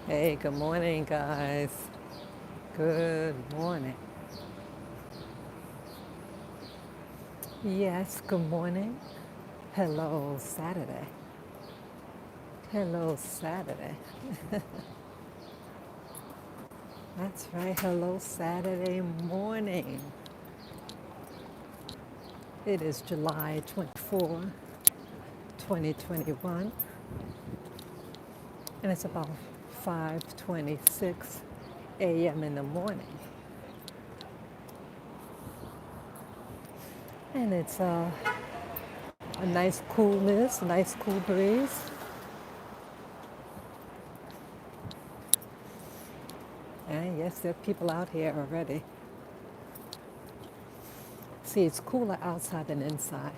Hey, good morning, guys. Good morning. Yes, good morning. Hello, Saturday. Hello, Saturday. That's right. Hello, Saturday morning. It is July 24, 2021, and it's about 5:26 a.m. in the morning. And it's a nice coolness, a nice cool breeze. And yes, there are people out here already. See, it's cooler outside than inside.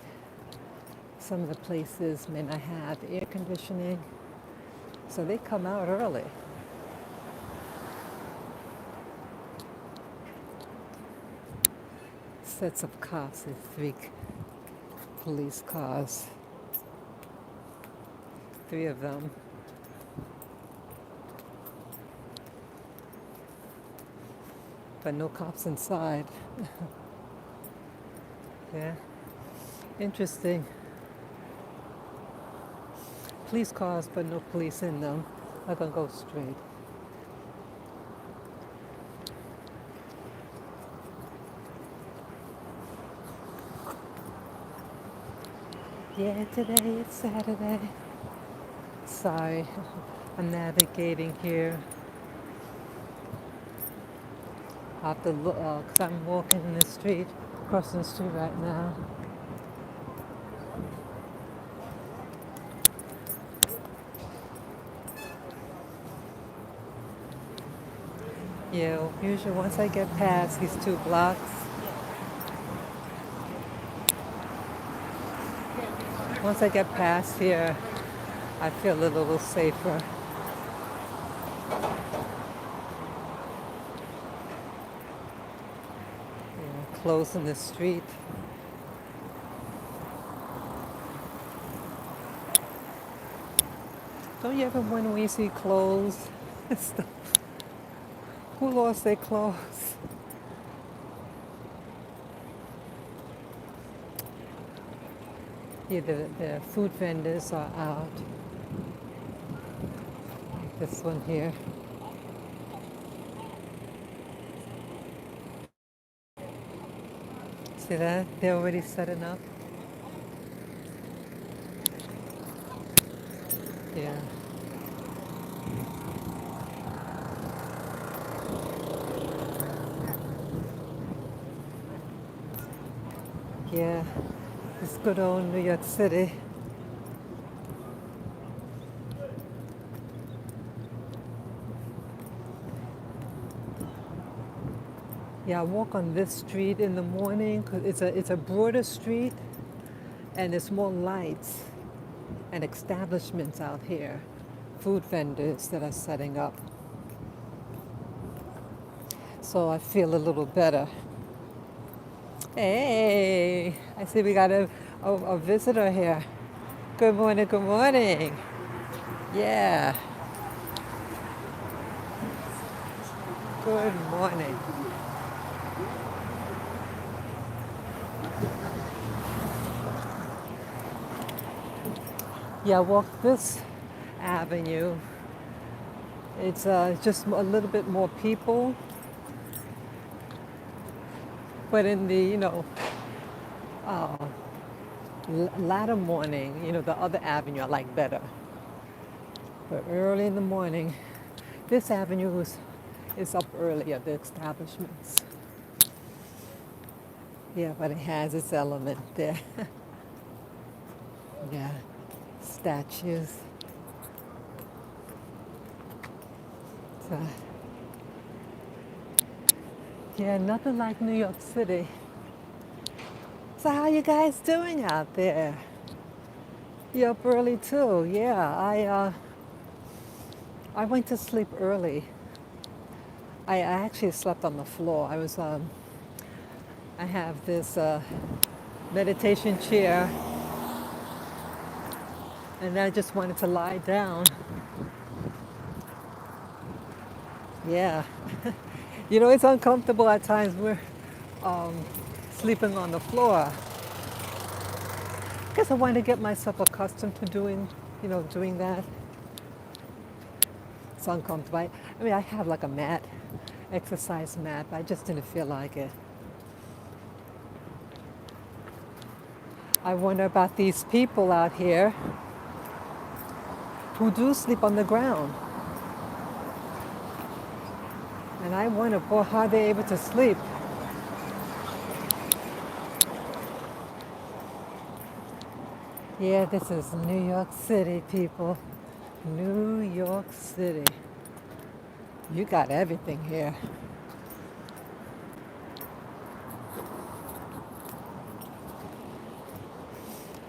Some of the places may not have air conditioning, so they come out early. Sets of cops with three police cars, three of them. But no cops inside. Yeah, interesting. Police cars, but no police in them. I'm gonna go straight. Yeah, today it's Saturday. Sorry, I'm navigating here. I have to look, because I'm walking in the street, crossing the street right now. Yeah, usually once I get past these 2 blocks, once I get past here, I feel a little safer. Closing the street. Don't you ever wonder when you see clothes? Who lost their clothes? Yeah, the food vendors are out. This one here. See that? They're already setting up. Yeah. Yeah. It's good old New York City. Yeah, I walk on this street in the morning because it's a broader street and there's more lights and establishments out here, food vendors that are setting up. So I feel a little better. Hey, I see we got a visitor here. Good morning, good morning. Yeah, good morning. Yeah, I walk this avenue. It's just a little bit more people, but in the, latter morning, the other avenue I like better. But early in the morning, this avenue is up early at the establishments. Yeah, but it has its element there. Yeah, statues. So, yeah, nothing like New York City. So how you guys doing out there? You up early too? Yeah, I went to sleep early. I actually slept on the floor. I have this meditation chair, and I just wanted to lie down. Yeah. You know, it's uncomfortable at times. We're um, sleeping on the floor. I guess I want to get myself accustomed to doing that. It's uncomfortable. I mean, I have like a mat, exercise mat, but I just didn't feel like it. I wonder about these people out here who do sleep on the ground. And I wonder, boy, how they're able to sleep. Yeah, this is New York City, people. New York City. You got everything here.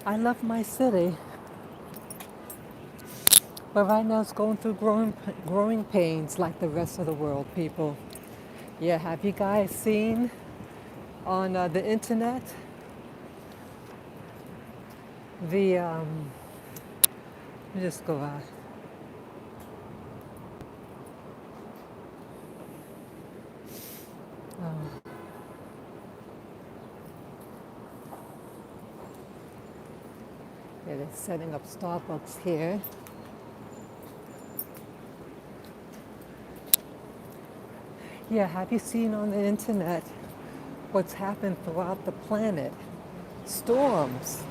I love my city, but right now it's going through growing pains like the rest of the world, people. Yeah, have you guys seen on the internet let me just go out. Yeah, they're setting up Starbucks here. Yeah, have you seen on the internet what's happened throughout the planet? Storms.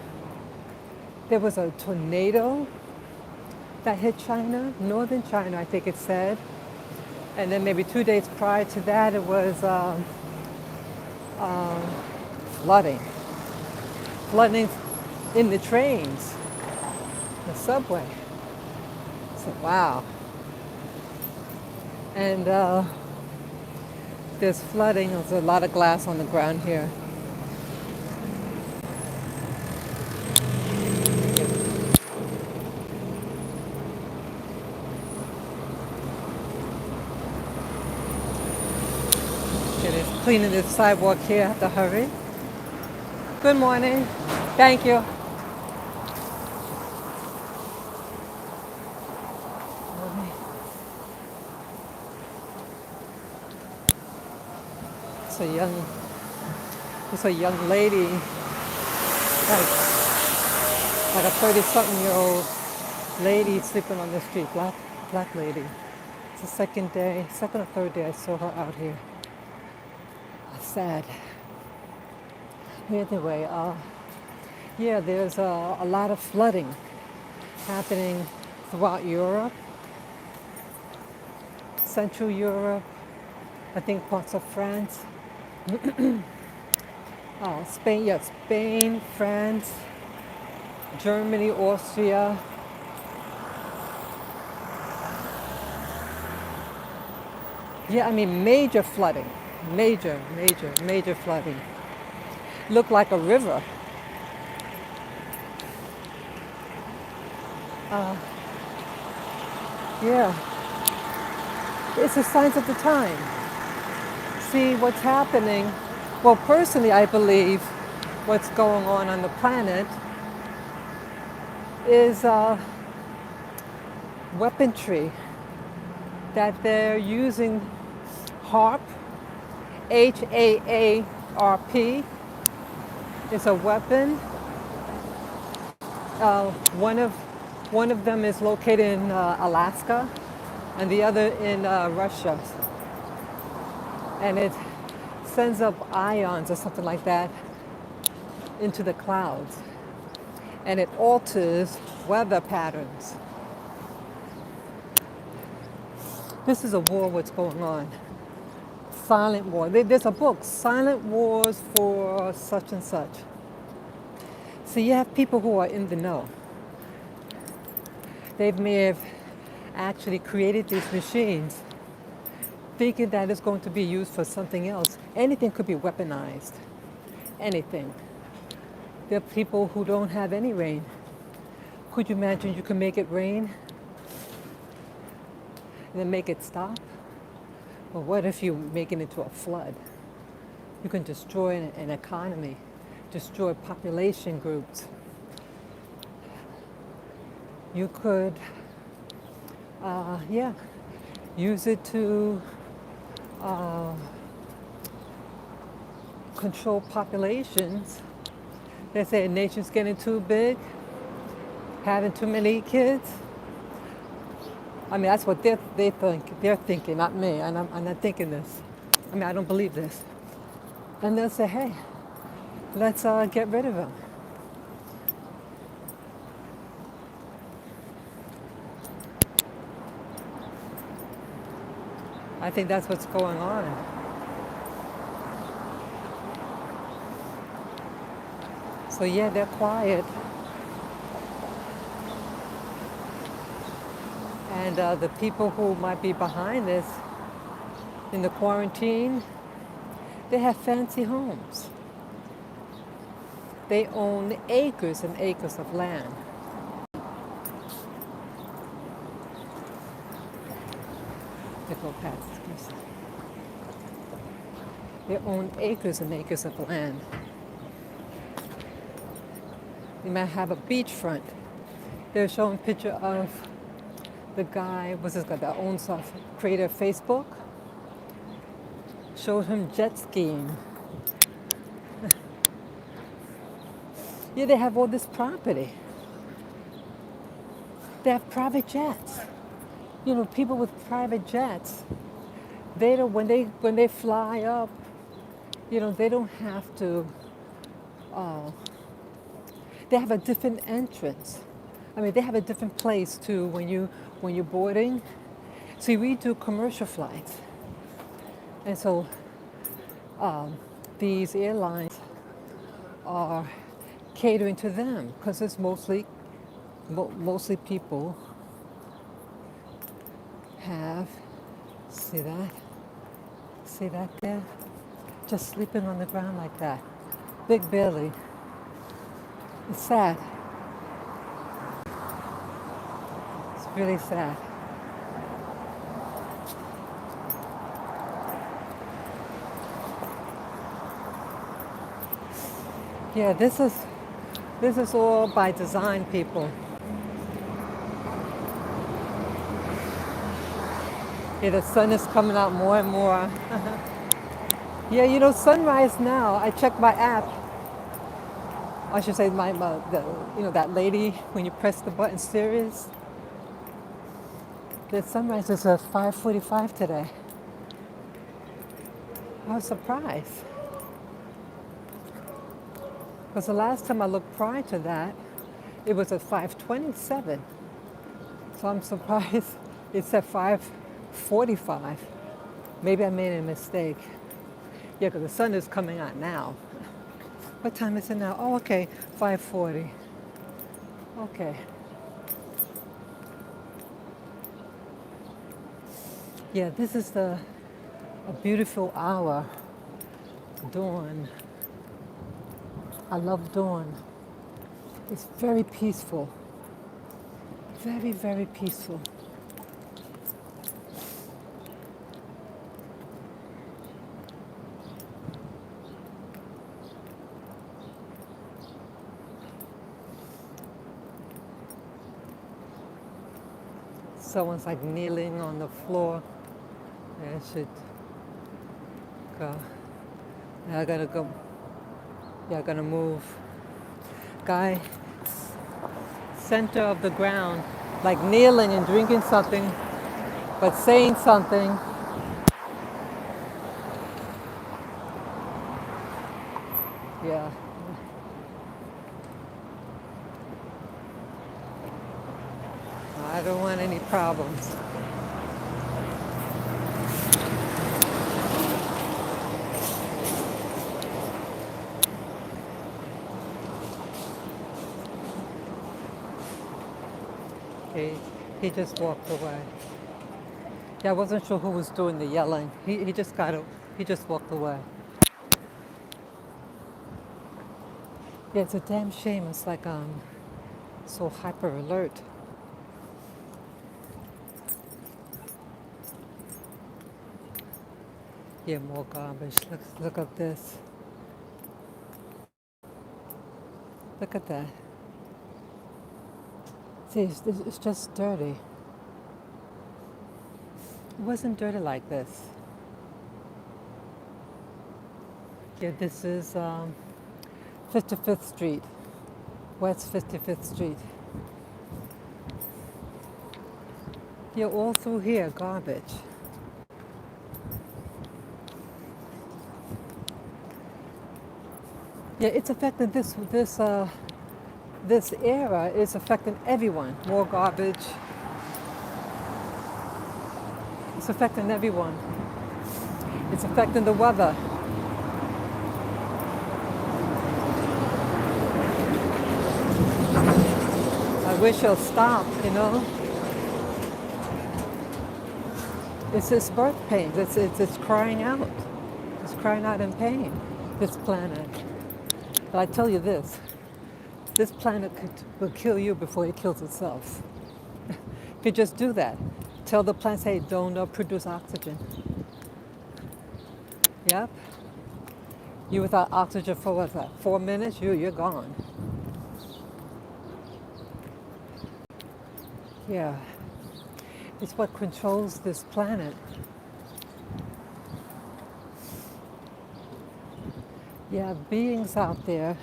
There was a tornado that hit China, northern China, I think it said. And then maybe 2 days prior to that, it was flooding. Flooding in the trains, the subway. So, wow. And there's flooding. There's a lot of glass on the ground here. It is cleaning this sidewalk here. I have to hurry. Good morning. Thank you. It's a young, it's a young lady, like a 30-something-year-old lady sleeping on the street, black lady. It's the second or third day I saw her out here. Sad. Anyway, yeah, there's a lot of flooding happening throughout Europe, Central Europe, I think parts of France. Spain, yeah, Spain, France, Germany, Austria. Yeah, I mean major flooding, major flooding. Looked like a river. Yeah, it's the signs of the time. See what's happening. Well, personally, I believe what's going on the planet is weaponry that they're using. HAARP, HAARP, is a weapon. One of them is located in Alaska, and the other in Russia, and it sends up ions or something like that into the clouds, and it alters weather patterns. This is a war. What's going on? Silent war. There's a book, Silent Wars for such and such. So you have people who are in the know. They may have actually created these machines thinking that it's going to be used for something else. Anything could be weaponized. Anything. There are people who don't have any rain. Could you imagine you can make it rain and then make it stop? Well, what if you make it into a flood? You can destroy an economy, destroy population groups. You could, use it to uh, control populations. They say a nation's getting too big, having too many kids. I mean, that's what they think. They're thinking, not me. And I'm not thinking this. I mean, I don't believe this. And they'll say, hey, let's get rid of them. I think that's what's going on. So yeah, they're quiet. And the people who might be behind this in the quarantine, they have fancy homes. They own acres and acres of land. They go past this. They own acres and acres of land. They might have a beachfront. They're showing a picture of the guy, what's this guy that owns creator of Facebook? Showed him jet skiing. Yeah, they have all this property. They have private jets. You know, people with private jets, they don't when they fly up, you know, they don't have to. They have a different entrance. I mean, they have a different place too when you're boarding. See, we do commercial flights, and so these airlines are catering to them because it's mostly people have, see that there, just sleeping on the ground like that, big belly. It's sad. It's really sad. Yeah, this is all by design, people. Yeah, the sun is coming out more and more. Yeah, you know, sunrise now. I check my app. I should say that lady when you press the button, Sirius. The sunrise is at 5:45 today. I was surprised because the last time I looked prior to that, it was at 5:27. So I'm surprised it's at 5:45. Maybe I made a mistake. Yeah, because the sun is coming out now. What time is it now? Oh, okay, 5:40. Okay. Yeah, this is a beautiful hour. Dawn. I love dawn. It's very peaceful. Very, very peaceful. Someone's like kneeling on the floor. I should go. I gotta go. Yeah, I gotta move. Guy, center of the ground, like kneeling and drinking something, but saying something. Yeah. I don't want any problems. He just walked away. Yeah, I wasn't sure who was doing the yelling. He just walked away. Yeah, it's a damn shame. It's like so hyper alert. Yeah, more garbage. Look at this. Look at that. See, it's just dirty. It wasn't dirty like this. Yeah, this is 55th Street, West 55th Street. Yeah, all through here, garbage. Yeah, it's affecting this era is affecting everyone. More garbage. It's affecting everyone. It's affecting the weather. I wish it'll stop, you know. It's its birth pains. It's crying out. It's crying out in pain, this planet. But I tell you this planet will kill you before it kills itself. If you just do that, tell the plants, hey, don't produce oxygen. Yep. You without oxygen for what's that? 4 minutes, you're gone. Yeah. It's what controls this planet. You have beings out there,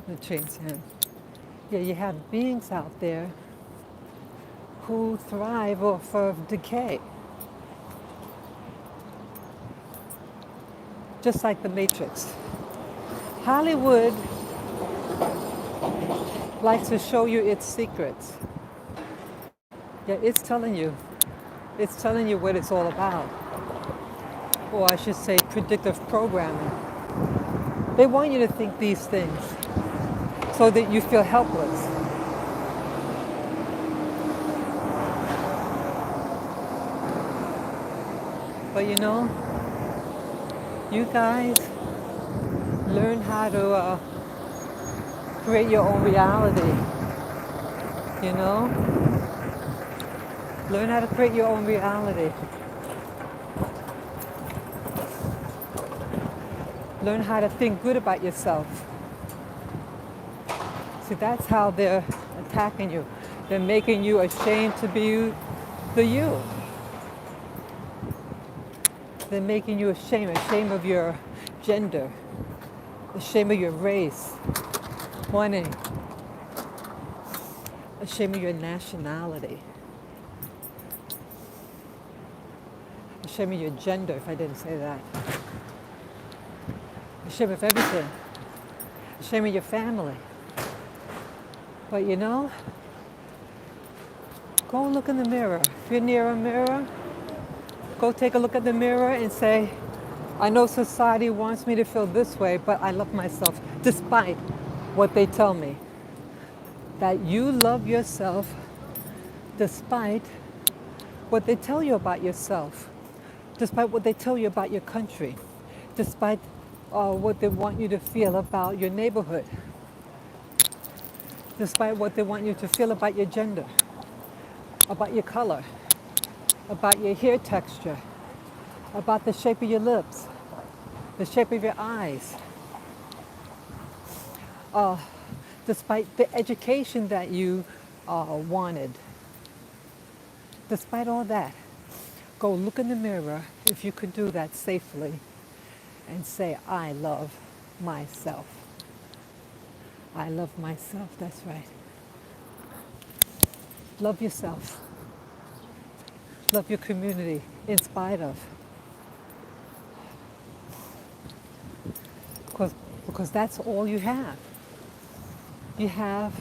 the train's hand. Yeah, you have beings out there who thrive off of decay. Just like the Matrix. Hollywood likes to show you its secrets. Yeah, it's telling you what it's all about. Or I should say predictive programming. They want you to think these things so that you feel helpless. But you know, you guys learn how to create your own reality. You know? Learn how to create your own reality. Learn how to think good about yourself. See, that's how they're attacking you. They're making you ashamed to be the you. They're making you ashamed of your gender, ashamed of your race, ashamed of your nationality, ashamed of your gender, if I didn't say that. Ashamed of everything. Ashamed of your family. But you know, go look in the mirror. If you're near a mirror, go take a look at the mirror and say, I know society wants me to feel this way, but I love myself despite what they tell me. That you love yourself despite what they tell you about yourself, despite what they tell you about your country, despite what they want you to feel about your neighborhood, despite what they want you to feel about your gender, about your color, about your hair texture, about the shape of your lips, the shape of your eyes, despite the education that you wanted. Despite all that, go look in the mirror, if you could do that safely, and say, I love myself. I love myself, that's right. Love yourself. Love your community in spite of. Because that's all you have. You have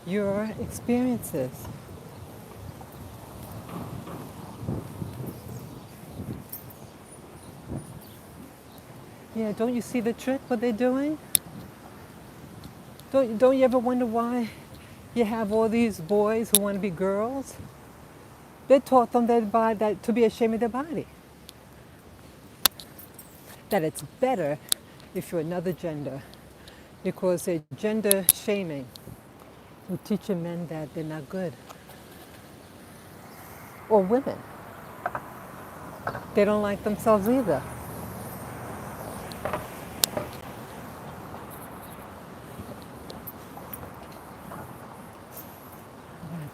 your experiences. Yeah, don't you see the trick, what they're doing? Don't you ever wonder why you have all these boys who want to be girls? They taught them that to be ashamed of their body. That it's better if you're another gender, because they're gender shaming. We're teaching men that they're not good. Or women. They don't like themselves either.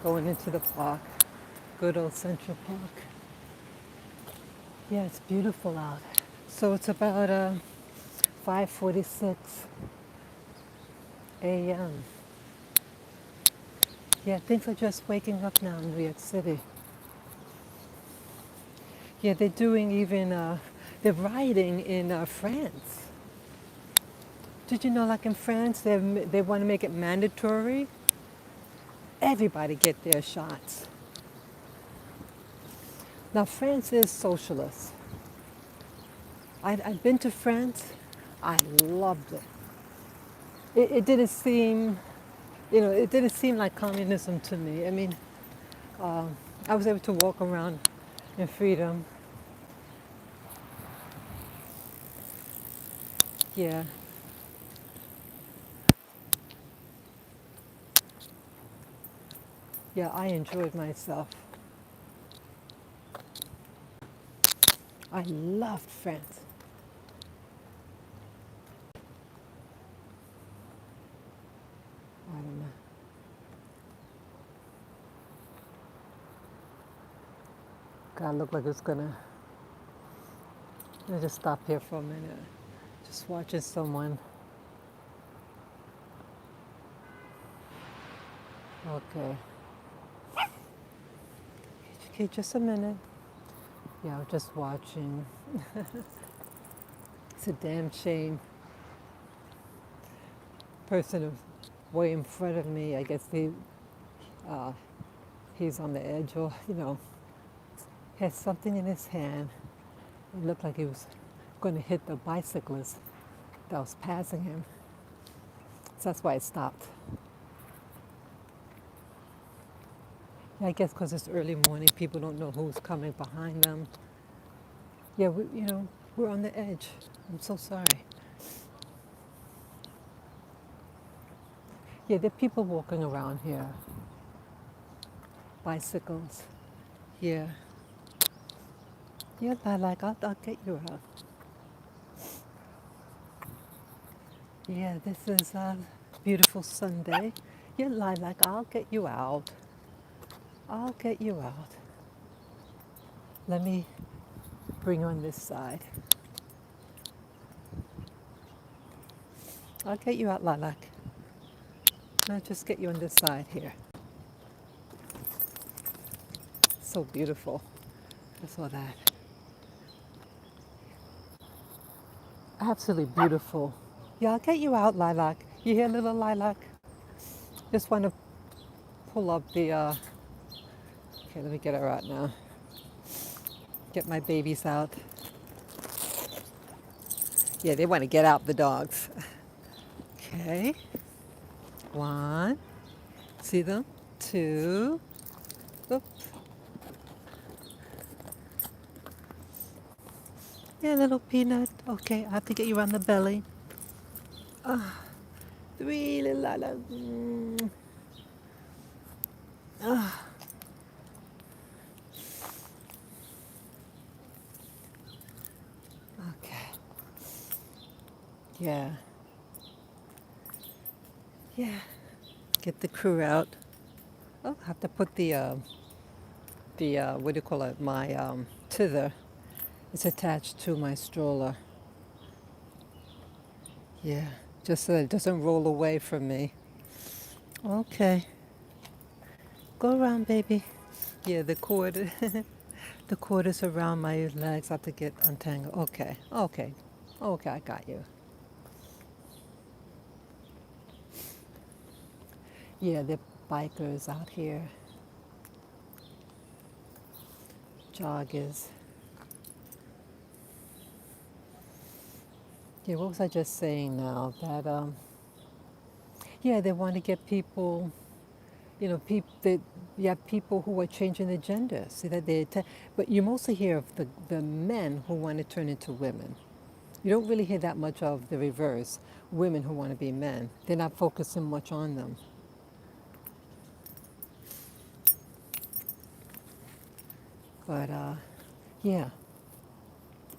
Going into the park, good old Central Park. Yeah, it's beautiful out. So it's about 5:46 a.m. Yeah, things are just waking up now in New York City. Yeah, they're doing even, they're rioting in France. Did you know, like in France, they want to make it mandatory? Everybody get their shots. Now, France is socialist. I've been to France. I loved it. It didn't seem, it didn't seem like communism to me. I mean, um, I was able to walk around in freedom. Yeah, yeah, I enjoyed myself. I loved France. I don't know. God, look like it's gonna. Let me just stop here for a minute. Just watching someone. Okay. Okay, just a minute. Yeah, I was just watching. It's a damn shame. Person way in front of me, I guess uh, he's on the edge, or had something in his hand. It looked like he was going to hit the bicyclist that was passing him. So that's why I stopped. Yeah, I guess because it's early morning, people don't know who's coming behind them. Yeah, we're on the edge. I'm so sorry. Yeah, there are people walking around here. Bicycles. Yeah. Yeah, I'll get you out. Yeah, this is a beautiful Sunday. Yeah, Lilac, I'll get you out. I'll get you out. Let me bring you on this side. I'll get you out, Lilac. I'll just get you on this side here. So beautiful. I saw that. Absolutely beautiful. Yeah, I'll get you out, Lilac. You hear, little Lilac? Just want to pull up the. Okay, let me get her out now. Get my babies out. Yeah, they want to get out, the dogs. Okay. One. See them? Two. Oop. Yeah, little peanut. Okay, I have to get you around the belly. Three, little Lila. Okay. Yeah. Yeah. Get the crew out. Oh, I have to put the what do you call it? My tither. It's attached to my stroller. Yeah. Just so that it doesn't roll away from me. Okay. Go around, baby. Yeah, the cord. The cord is around my legs. I have to get untangled. Okay. Okay. Okay, I got you. Yeah, the bikers out here, joggers. Yeah, what was I just saying now? That yeah, they want to get people, that you have people who are changing their gender. See that but you mostly hear of the men who want to turn into women. You don't really hear that much of the reverse, women who want to be men. They're not focusing much on them. But yeah,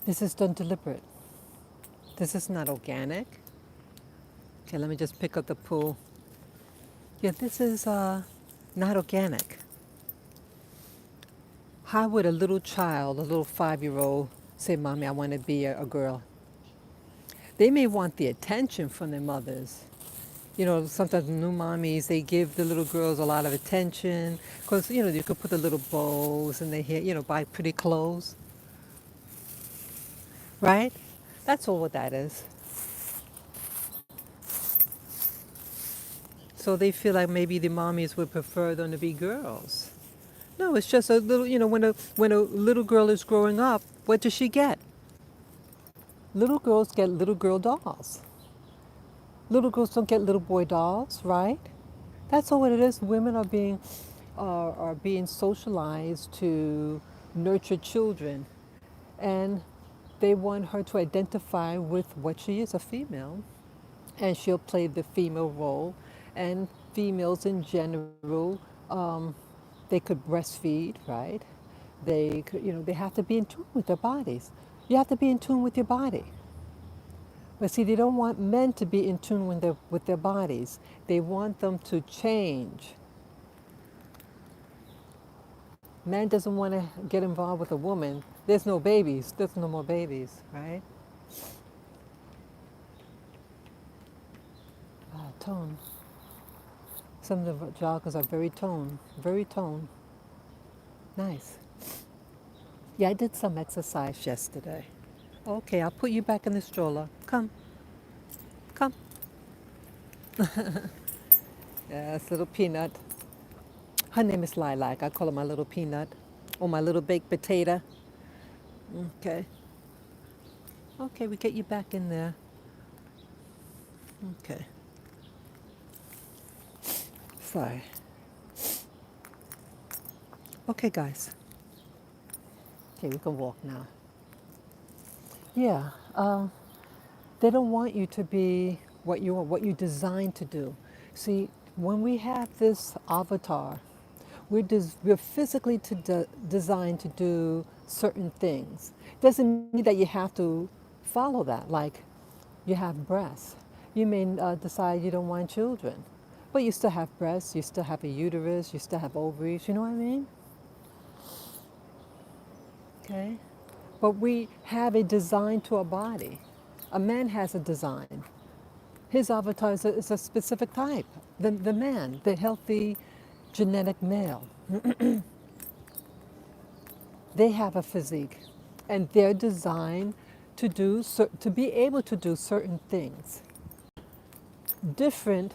this is done deliberate. This is not organic. Okay, let me just pick up the pool. Yeah, this is not organic. How would a little child, a little 5-year-old, say, Mommy, I want to be a girl. They may want the attention from their mothers. You know, sometimes new mommies, they give the little girls a lot of attention because, you know, you could put the little bows in their hair, you know, buy pretty clothes, right? That's all what that is. So they feel like maybe the mommies would prefer them to be girls. No, it's just a little, you know, when a little girl is growing up, what does she get? Little girls get little girl dolls. Little girls don't get little boy dolls, right? That's all what it is. Women are being socialized to nurture children, and they want her to identify with what she is, a female, and she'll play the female role. And females in general, they could breastfeed, right? They could, you know, they have to be in tune with their bodies. You have to be in tune with your body. But see, they don't want men to be in tune with their bodies. They want them to change. Man doesn't want to get involved with a woman. There's no babies. There's no more babies, right? Tone. Some of the joggers are very tone, very tone. Nice. Yeah, I did some exercise yesterday. Okay, I'll put you back in the stroller. Come, come. Yes, little peanut. Her name is Lilac. I call her my little peanut or my little baked potato. Okay. Okay, we get you back in there. Okay. Sorry. Okay, guys. Okay, we can walk now. Yeah, they don't want you to be what you are, what you're designed to do. See, when we have this avatar, we're physically designed to do certain things. Doesn't mean that you have to follow that. Like, you have breasts. You may decide you don't want children, but you still have breasts, you still have a uterus, you still have ovaries. You know what I mean? Okay. But we have a design to our body. A man has a design. His avatar is a specific type. The man, the healthy genetic male, they have a physique, and they're designed to be able to do certain things. Different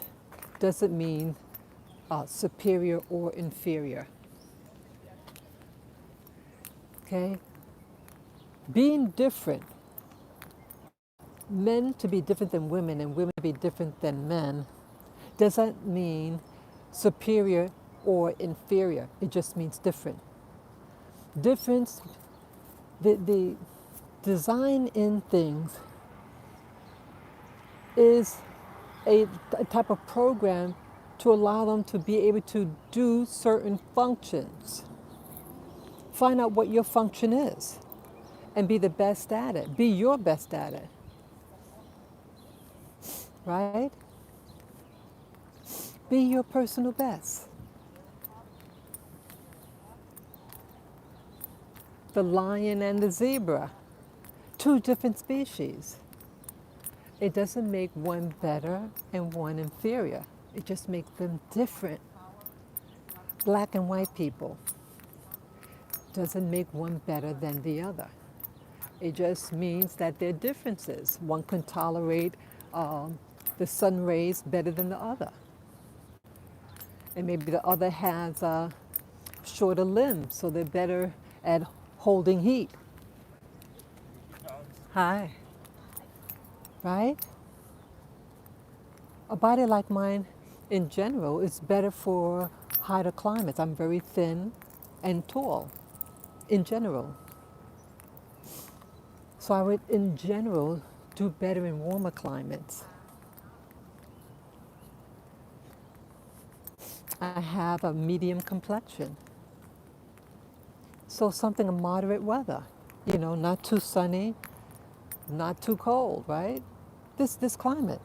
doesn't mean superior or inferior. Okay? Being different, men to be different than women and women to be different than men, doesn't mean superior or inferior. It just means different. Difference, the design in things is a type of program to allow them to be able to do certain functions. Find out what your function is and be the best at it. Be your best at it. Right? Be your personal best. The lion and the zebra, two different species. It doesn't make one better and one inferior. It just makes them different. Black and white people doesn't make one better than the other. It just means that they're differences. One can tolerate the sun rays better than the other. And maybe the other has shorter limbs, so they're better at holding heat. Hi. Right? A body like mine, in general, is better for hotter climates. I'm very thin and tall, in general. So I would, in general, do better in warmer climates. I have a medium complexion. So something of moderate weather, you know, not too sunny, not too cold, right? This climate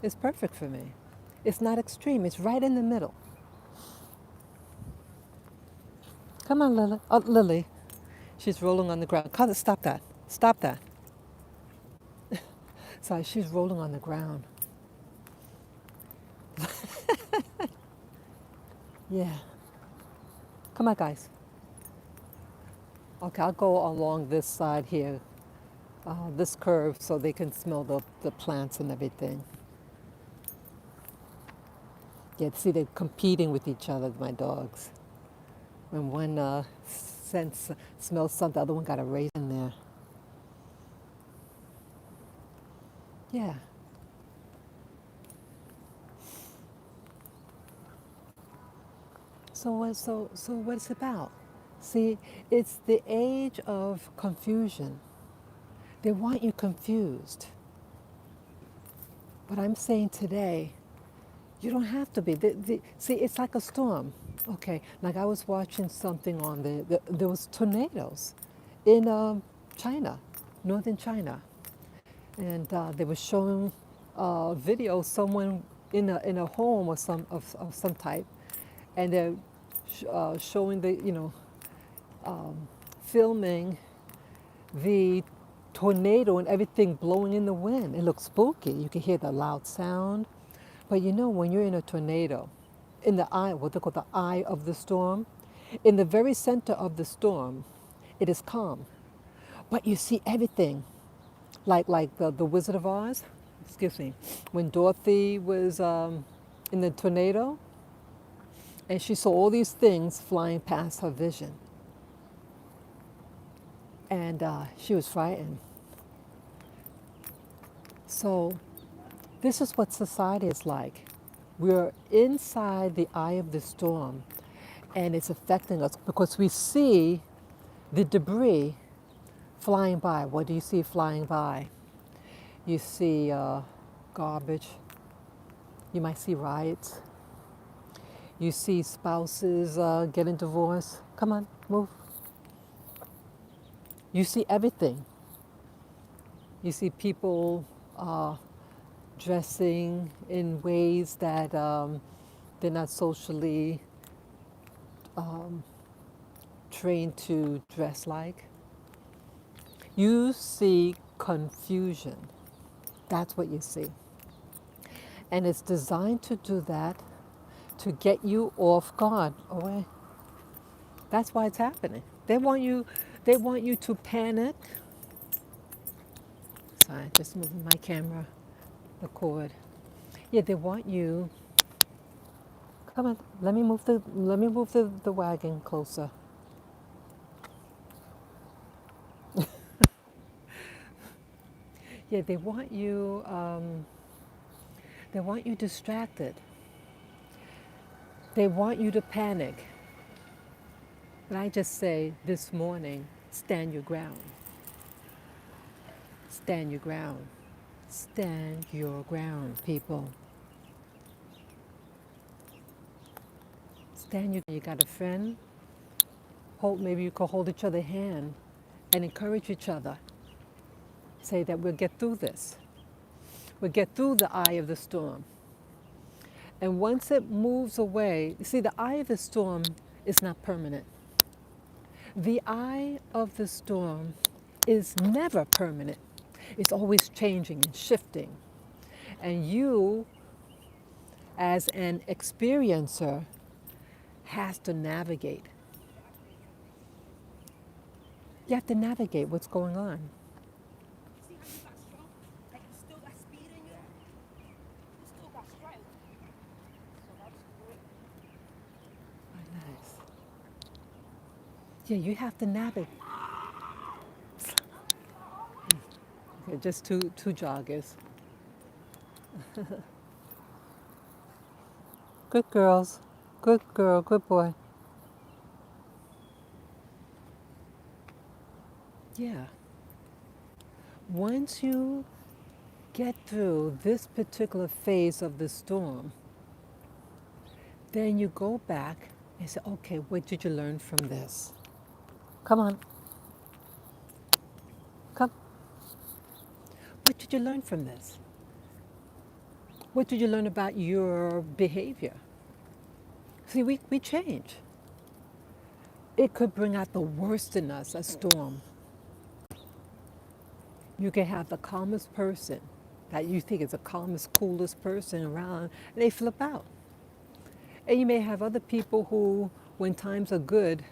is perfect for me. It's not extreme, it's right in the middle. Come on, Lily. Oh, Lily. She's rolling on the ground. Carla, stop that. Stop that. Sorry, she's rolling on the ground. Yeah. Come on, guys. Okay, I'll go along this side here, this curve, so they can smell the plants and everything. Yeah, see, they're competing with each other, my dogs. When one smells something, the other one got a raise in there. Yeah. So what it's about? See, it's the age of confusion. They want you confused. But I'm saying today, you don't have to be. See, it's like a storm. Okay, like I was watching something on there was tornadoes in China, northern China, and they were showing video someone in a home or of some type, and they're showing filming the tornado and everything blowing in the wind. It looks spooky. You can hear the loud sound. But you know, when you're in a tornado, in the eye, what they call the eye of the storm, in the very center of the storm, it is calm. But you see everything, like the Wizard of Oz, excuse me, when Dorothy was in the tornado, and she saw all these things flying past her vision. And she was frightened. So this is what society is like. We're inside the eye of the storm, and it's affecting us because we see the debris flying by. What do you see flying by? You see garbage. You might see riots. You see spouses getting divorced. Come on, move. You see everything. You see people dressing in ways that they're not socially trained to dress like. You see confusion. That's what you see. And it's designed to do that, to get you off guard. Away. That's why it's happening. They want you to panic. Sorry, just moving my camera, the cord. Yeah, they want you. Come on, let me move the wagon closer. Yeah, they want you distracted. They want you to panic. And I just say this morning, stand your ground. Stand your ground. Stand your ground, people. You got a friend? Maybe you could hold each other's hand and encourage each other. Say that we'll get through this. We'll get through the eye of the storm. And once it moves away, you see, the eye of the storm is not permanent. The eye of the storm is never permanent. It's always changing and shifting. And you, as an experiencer, has to navigate. You have to navigate what's going on. Yeah, you have to navigate. Okay, just two joggers. Good girls. Good girl, good boy. Yeah. Once you get through this particular phase of the storm, then you go back and say, okay, what did you learn from this? Come on. Come. What did you learn from this? What did you learn about your behavior? See, we change. It could bring out the worst in us, a storm. You can have the calmest person that you think is the calmest, coolest person around, and they flip out. And you may have other people who, when times are good,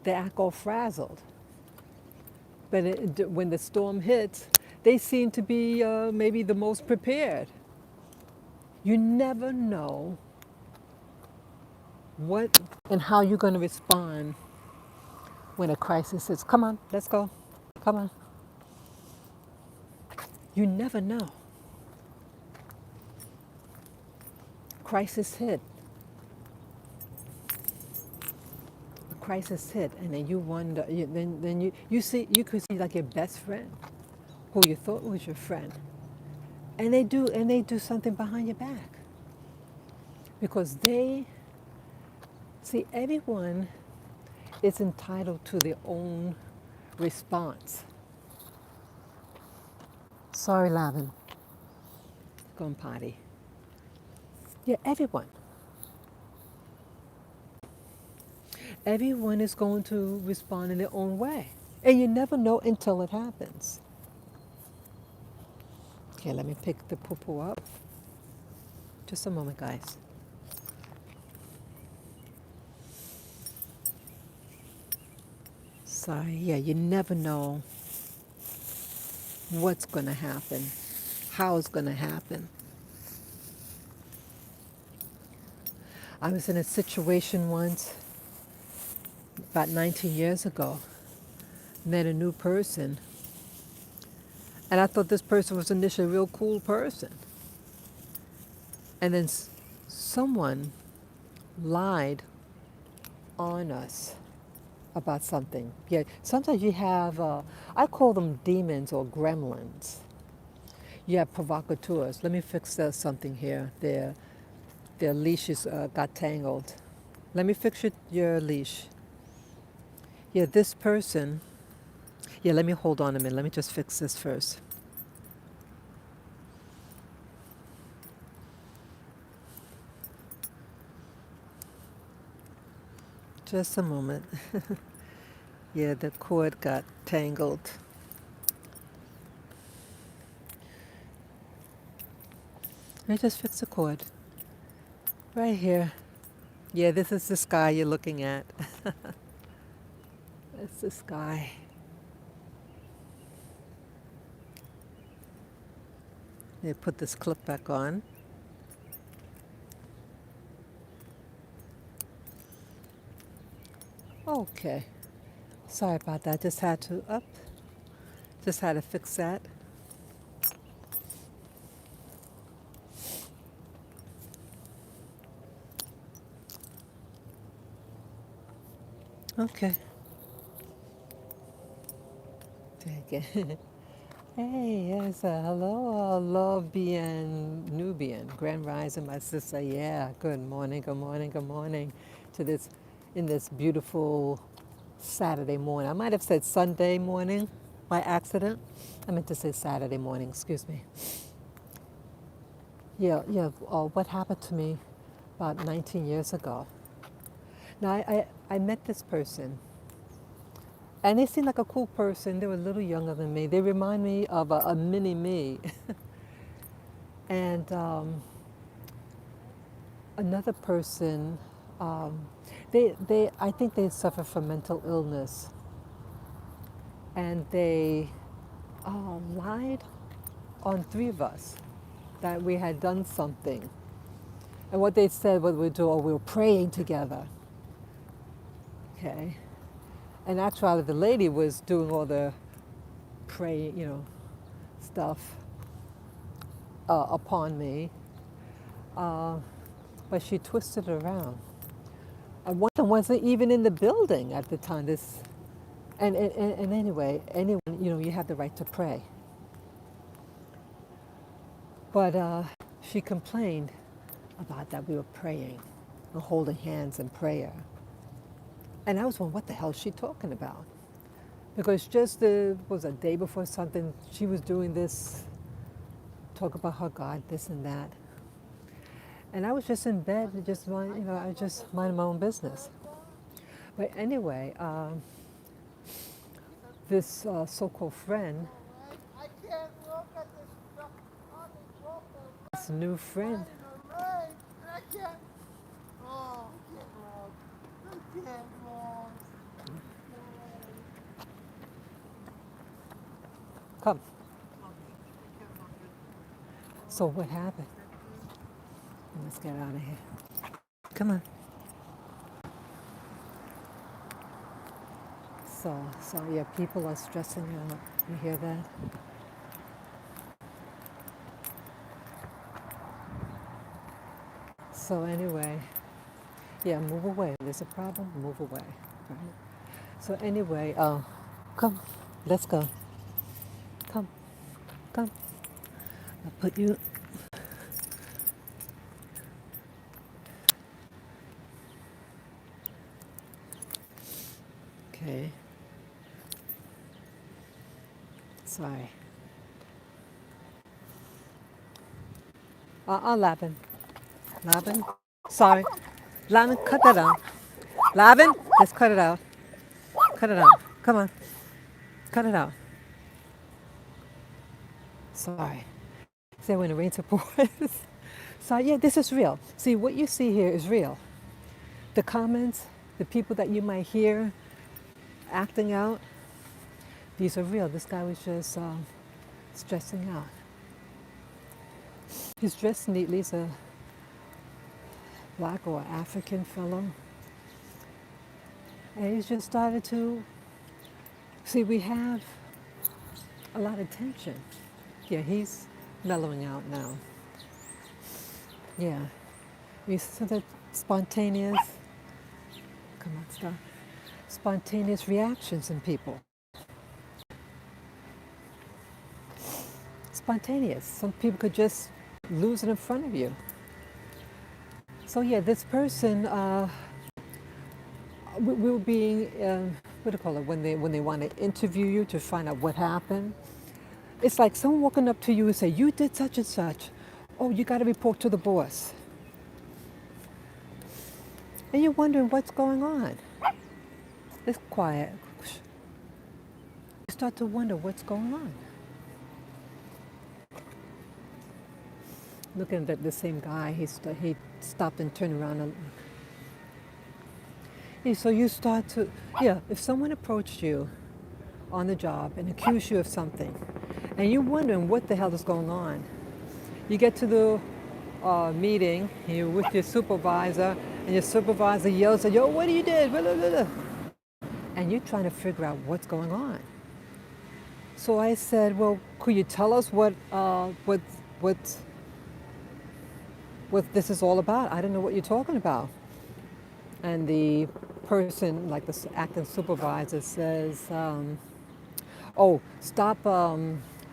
they act all frazzled. But when the storm hits, they seem to be maybe the most prepared. You never know what and how you're going to respond when a crisis hits. Come on, let's go. Come on. You never know. Crisis hit. A crisis hit, and then you wonder. Then you could see like your best friend, who you thought was your friend, and they do something behind your back, because they see everyone is entitled to their own response. Sorry, Lavin. Going potty. Yeah, everyone. Everyone is going to respond in their own way. And you never know until it happens. Okay, let me pick the poo-poo up. Just a moment, guys. Sorry, yeah, you never know what's going to happen, how it's going to happen. I was in a situation once, about 19 years ago, met a new person, and I thought this person was initially a real cool person. And then someone lied on us about something. Yeah, sometimes you have, I call them demons or gremlins. You have provocateurs. Let me fix something here. Their leashes got tangled. Let me fix your leash. Yeah, this person, yeah, let me hold on a minute. Let me just fix this first. Just a moment. Yeah, the cord got tangled. Let me just fix the cord. Right here. Yeah, this is the sky you're looking at. That's the sky. Let me put this clip back on. Okay. Sorry about that. Just had to fix that. Okay. Take it. Hey, yes, hello, love bien Nubian, Grand Rising, my sister. Yeah, good morning, good morning, good morning to this, in this beautiful Saturday morning. I might have said Sunday morning by accident. I meant to say Saturday morning, excuse me. Yeah, what happened to me about 19 years ago. Now, I met this person, and they seemed like a cool person. They were a little younger than me. They remind me of a mini me. And another person, I think they suffer from mental illness, and they lied on three of us that we had done something. And what they said, what we do, we were praying together. Okay. And actually, the lady was doing all the praying, stuff upon me, but she twisted it around. And one of them wasn't even in the building at the time. And anyway, anyone, you have the right to pray. But she complained about that we were praying and holding hands in prayer. And I was wondering, what the hell is she talking about? Because just was a day before something, she was doing this, talk about her God, this and that. And I was just in bed, I was just minding my own business. But anyway, this so-called friend, I can't look at this stuff on the rope this new friend, and I can't. Oh, I can't walk. I can't walk. come. So what happened? Let's get out of here. Come on. So yeah, people are stressing out. You hear that? So anyway, yeah, move away. There's a problem, move away. Right? So anyway, come, let's go. Come, come. I'll put you. Okay. Sorry. Lavin. Lavin. Sorry. Lavin, cut that out. Lavin, just cut it out. Cut it out. Come on. Cut it out. Sorry. Say when the rain pours. So yeah, this is real. See, what you see here is real. The comments, the people that you might hear acting out, these are real. This guy was just stressing out. He's dressed neatly. He's a black or African fellow. And he's just started to, see, we have a lot of tension. Yeah, he's mellowing out now. Yeah. We see that spontaneous, come on, stop. Spontaneous reactions in people. Spontaneous. Some people could just lose it in front of you. So yeah, this person, we were being, what do you call it, when they want to interview you to find out what happened. It's like someone walking up to you and say, you did such and such. Oh, you got to report to the boss. And you're wondering what's going on. It's quiet. You start to wonder what's going on. Looking at the same guy, he stopped and turned around. Yeah, so you start to, yeah, if someone approached you on the job and accused you of something, and you're wondering what the hell is going on, you get to the meeting, and you're with your supervisor, and your supervisor yells at you, "Yo, what do you did?" Blah, blah, blah. And you're trying to figure out what's going on. So I said, well, could you tell us what this is all about? I don't know what you're talking about. And the person, like the acting supervisor, says, "Oh, stop.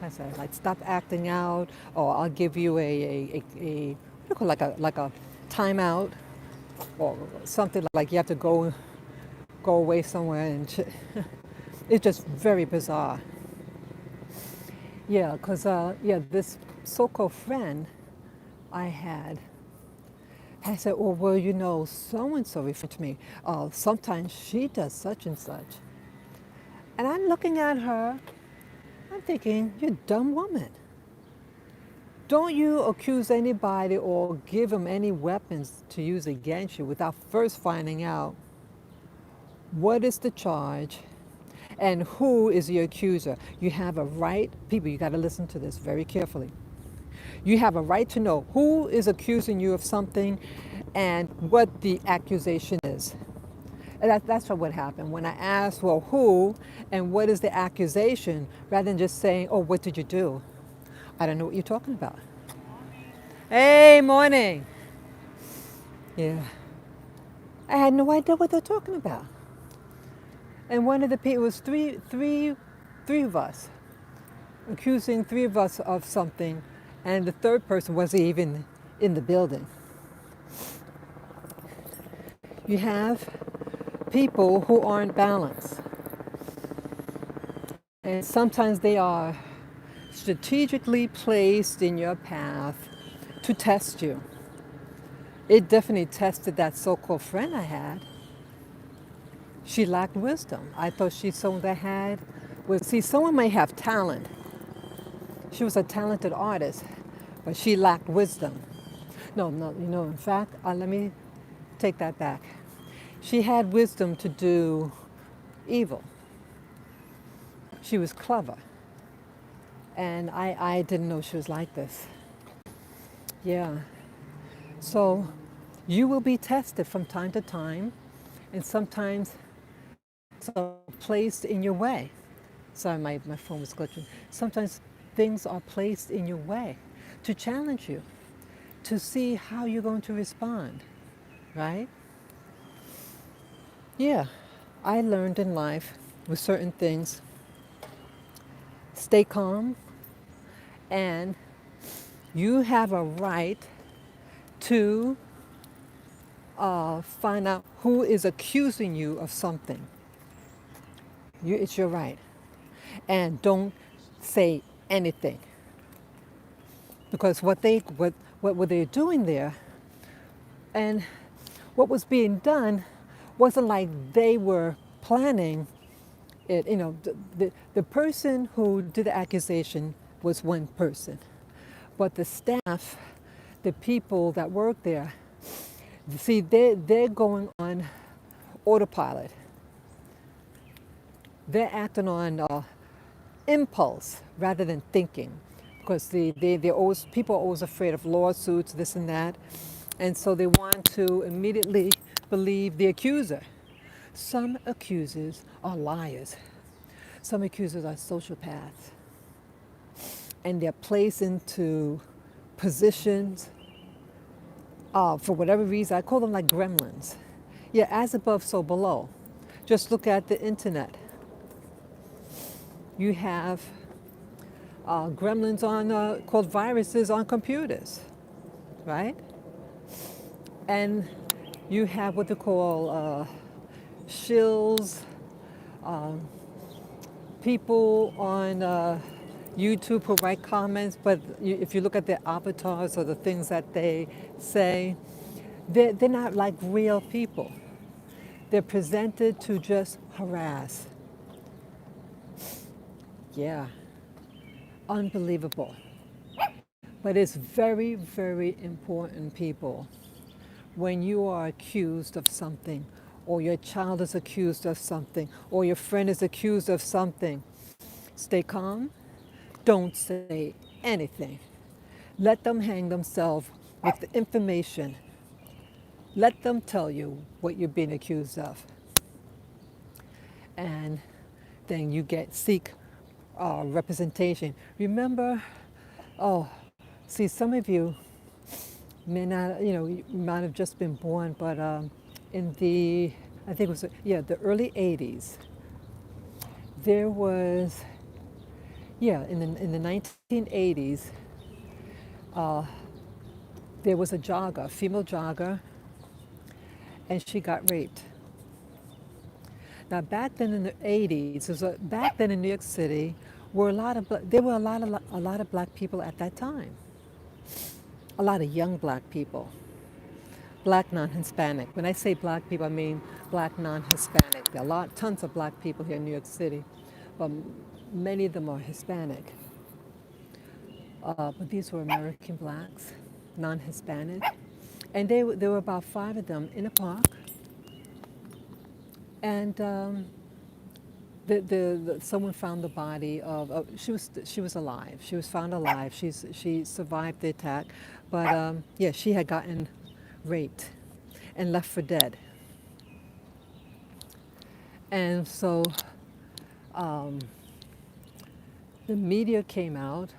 I said, like, stop acting out, or I'll give you a what do you call it, like a timeout, or something like you have to go away somewhere." And it's just very bizarre. Yeah, because yeah, this so-called friend I had said, "Oh, well, you know, so-and-so referred to me. Sometimes she does such and such." And I'm looking at her, I'm thinking, you dumb woman. Don't you accuse anybody or give them any weapons to use against you without first finding out what is the charge and who is the accuser. You have a right, people, you got to listen to this very carefully. You have a right to know who is accusing you of something and what the accusation is. And that's what happened. When I asked, well, who and what is the accusation, rather than just saying, oh, what did you do? I don't know what you're talking about. Hey, morning. Yeah. I had no idea what they're talking about. And one of the people, it was three of us, accusing three of us of something, and the third person wasn't even in the building. You have people who aren't balanced. And sometimes they are strategically placed in your path to test you. It definitely tested that so-called friend I had. She lacked wisdom. I thought she's someone that had, well, see, someone may have talent. She was a talented artist, but she lacked wisdom. No, no, in fact, let me take that back. She had wisdom to do evil. She was clever. And I didn't know she was like this. Yeah. So you will be tested from time to time, and sometimes it's placed in your way. Sorry, my phone was glitching. Sometimes things are placed in your way to challenge you, to see how you're going to respond, right? Yeah, I learned in life with certain things, stay calm, and you have a right to find out who is accusing you of something. It's your right. And don't say anything. Because what they're doing there and what was being done wasn't like they were planning it. The person who did the accusation was one person. But the staff, the people that work there, see, they're going on autopilot. They're acting on impulse rather than thinking, because people are always afraid of lawsuits, this and that, and so they want to immediately believe the accuser. Some accusers are liars. Some accusers are sociopaths, and they're placed into positions for whatever reason. I call them like gremlins. Yeah, as above, so below. Just look at the internet. You have gremlins called viruses on computers, right? And you have what they call shills, people on YouTube who write comments, but if you look at their avatars or the things that they say, they're not like real people. They're presented to just harass. Yeah, unbelievable. But it's very, very important, people, when you are accused of something, or your child is accused of something, or your friend is accused of something, stay calm. Don't say anything. Let them hang themselves with the information. Let them tell you what you're being accused of. And then you seek representation. Remember, see, some of you may not, you might have just been born, but in I think it was, the early 80s, there was, in the 1980s, there was a jogger, female jogger, and she got raped. Now, back then in the 80s, back then in New York City, there were a lot of black people at that time. A lot of young black people, black non-Hispanic. When I say black people, I mean black non-Hispanic. There are tons of black people here in New York City, but many of them are Hispanic. But these were American blacks, non-Hispanic, and there were about 5 of them in a park. And someone found the body of she was alive. She was found alive. She survived the attack, but she had gotten raped and left for dead. And so the media came out,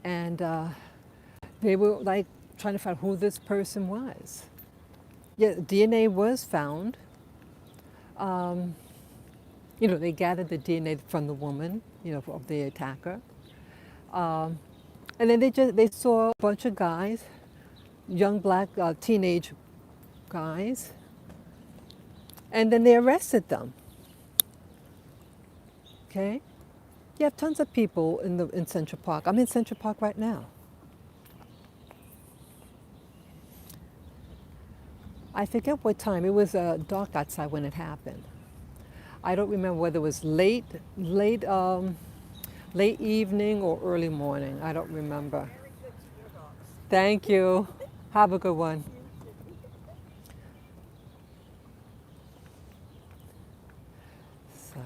and they were like trying to find who this person was. Yeah, DNA was found. They gathered the DNA from the woman, of the attacker. And then they saw a bunch of guys, young black teenage guys, and then they arrested them. Okay? You have tons of people in Central Park. I'm in Central Park right now. I forget what time. It was dark outside when it happened. I don't remember whether it was late evening or early morning. I don't remember. Thank you. Have a good one. Sorry.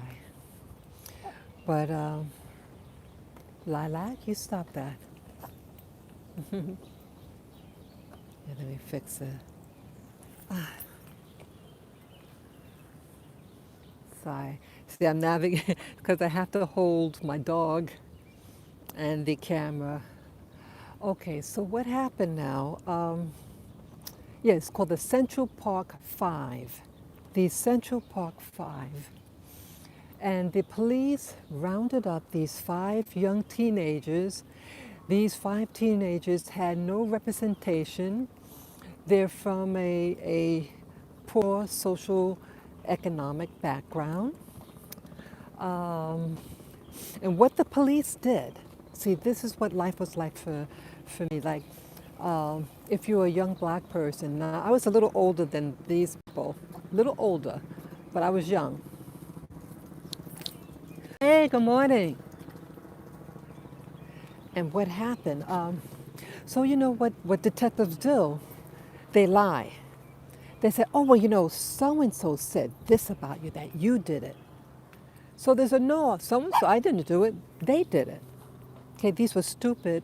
But Lilac, you stop that. Yeah, let me fix it. Sorry. See, I'm navigating because I have to hold my dog and the camera. Okay, so what happened now? Yeah, it's called the Central Park Five. The Central Park Five. And the police rounded up these five young teenagers. These five teenagers had no representation. They're from a poor social economic background. Um, and what the police did, see, this is what life was like for me. Like, if you're a young black person, now I was a little older than these people, a little older, but I was young. Hey, good morning. And what happened? So you know what detectives do? They lie. They say, oh, well, you know, so-and-so said this about you, that you did it. So they said, no, so-and-so, I didn't do it. They did it. Okay, these were stupid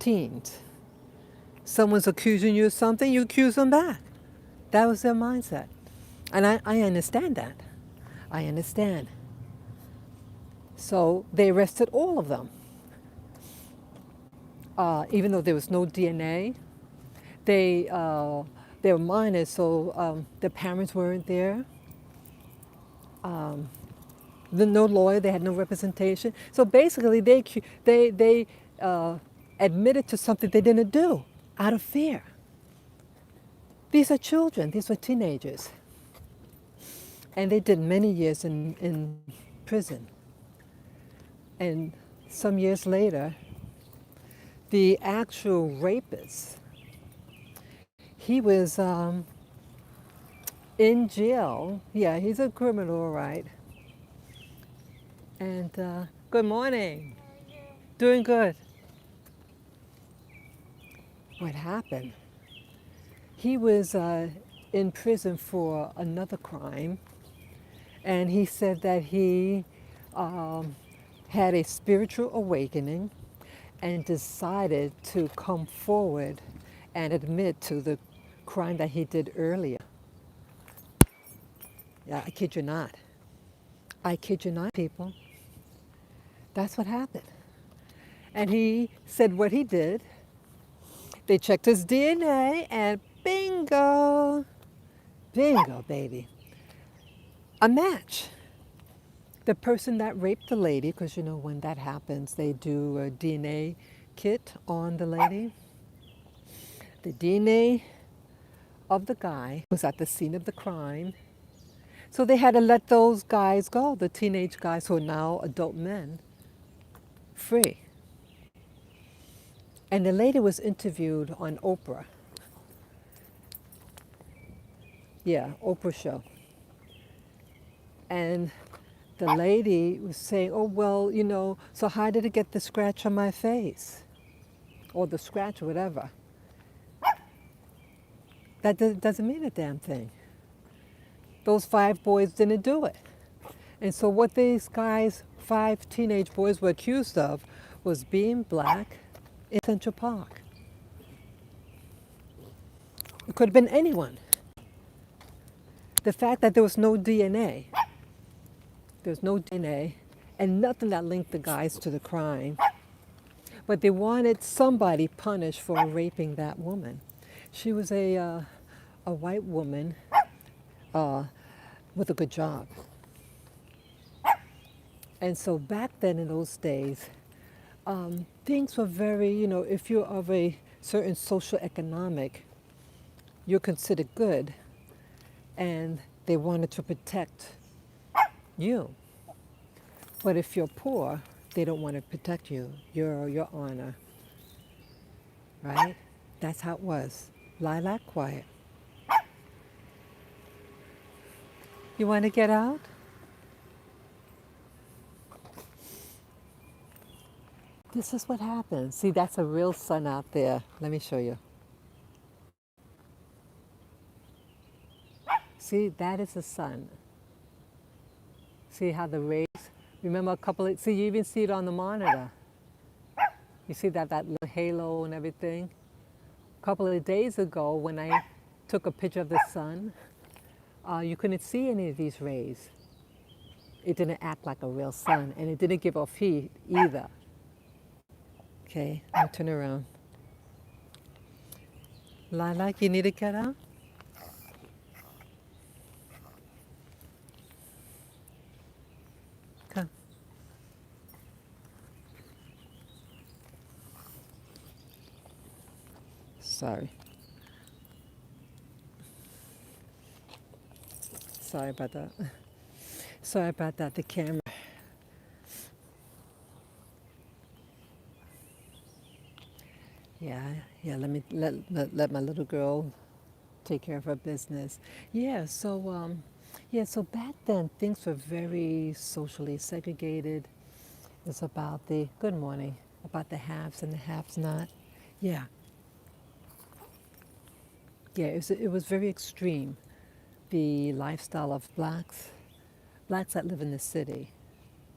teens. Someone's accusing you of something, you accuse them back. That was their mindset. And I understand that. I understand. So they arrested all of them. Even though there was no DNA, they were minors, so their parents weren't there. No lawyer, they had no representation. So basically, they admitted to something they didn't do out of fear. These are children, these were teenagers. And they did many years in prison. And some years later, the actual rapist, he was in jail. Yeah, he's a criminal, all right. And good morning. Doing good. What happened? He was in prison for another crime, and he said that he had a spiritual awakening and decided to come forward and admit to the crime that he did earlier. Yeah, I kid you not. I kid you not, people. That's what happened. And he said what he did. They checked his DNA and bingo, bingo, baby. A match. The person that raped the lady, because you know when that happens, they do a DNA kit on the lady. The DNA of the guy was at the scene of the crime. So they had to let those guys go, the teenage guys who are now adult men, free. And the lady was interviewed on Oprah. Yeah, Oprah show. And the lady was saying, oh, well, you know, so how did it get the scratch on my face? Or the scratch, whatever. That doesn't mean a damn thing. Those five boys didn't do it. And so what these guys, five teenage boys, were accused of was being black in Central Park. It could have been anyone. The fact that there was no DNA, and nothing that linked the guys to the crime. But they wanted somebody punished for raping that woman. She was a white woman with a good job. And so back then in those days, things were very, you know, if you're of a certain social economic, you're considered good, and they wanted to protect you. But if you're poor, they don't want to protect you, your honor, right? That's how it was. Lilac, quiet. You want to get out? This is what happens. See, that's a real sun out there. Let me show you. See, that is the sun. See how the rays, remember a couple of, see, you even see it on the monitor. You see that little halo and everything? A couple of days ago when I took a picture of the sun, you couldn't see any of these rays. It didn't act like a real sun, and it didn't give off heat either. Okay, I'll turn around. Lilac, you need to get out? Come. Sorry. Sorry about that. Sorry about that, the camera. Yeah, let me let my little girl take care of her business. So back then things were very socially segregated. It's about the good morning, about the haves and the haves not. Yeah, yeah, it was very extreme. The lifestyle of blacks that live in the city,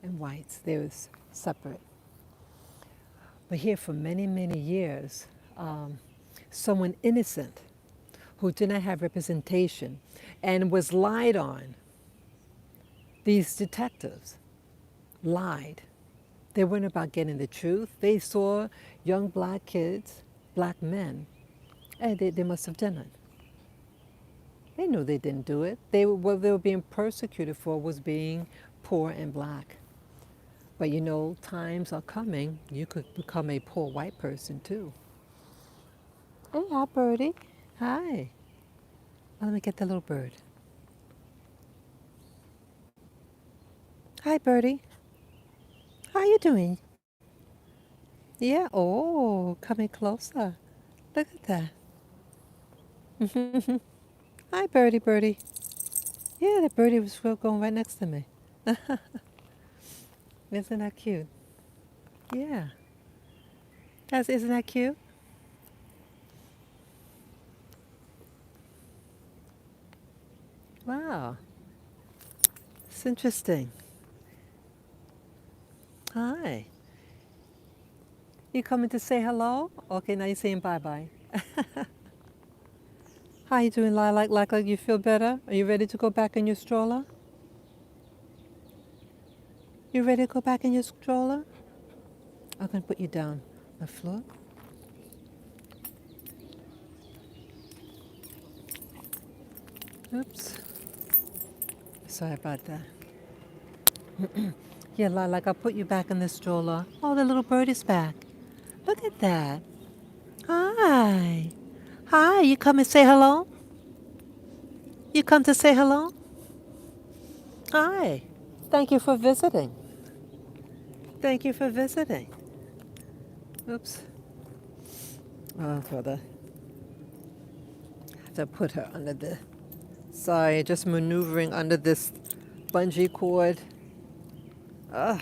and whites, they was separate. But here for many, many years, someone innocent who did not have representation and was lied on, these detectives lied. They weren't about getting the truth. They saw young black kids, black men, and they must have done it. They knew they didn't do it. What they were being persecuted for was being poor and black. But you know, times are coming, you could become a poor white person too. Hey, hi, birdie. Hi. Oh, let me get the little bird. Hi, birdie. How you doing? Yeah, oh, coming closer. Look at that. Hi, birdie, birdie. Yeah, the birdie was going right next to me. Isn't that cute? Yeah. Isn't that cute? Wow. It's interesting. Hi. You coming to say hello? Okay, now you're saying bye-bye. How you doing, Lilac? Like you feel better? Are you ready to go back in your stroller? You ready to go back in your stroller? I'm going to put you down on the floor. Oops. Sorry about that. Yeah, Lilac, I'll put you back in the stroller. Oh, the little bird is back. Look at that. Hi. Hi, you come and say hello? You come to say hello? Hi. Thank you for visiting. Thank you for visiting. Oops. Oh, brother. I have to put her under the... Sorry, just maneuvering under this bungee cord. Ugh.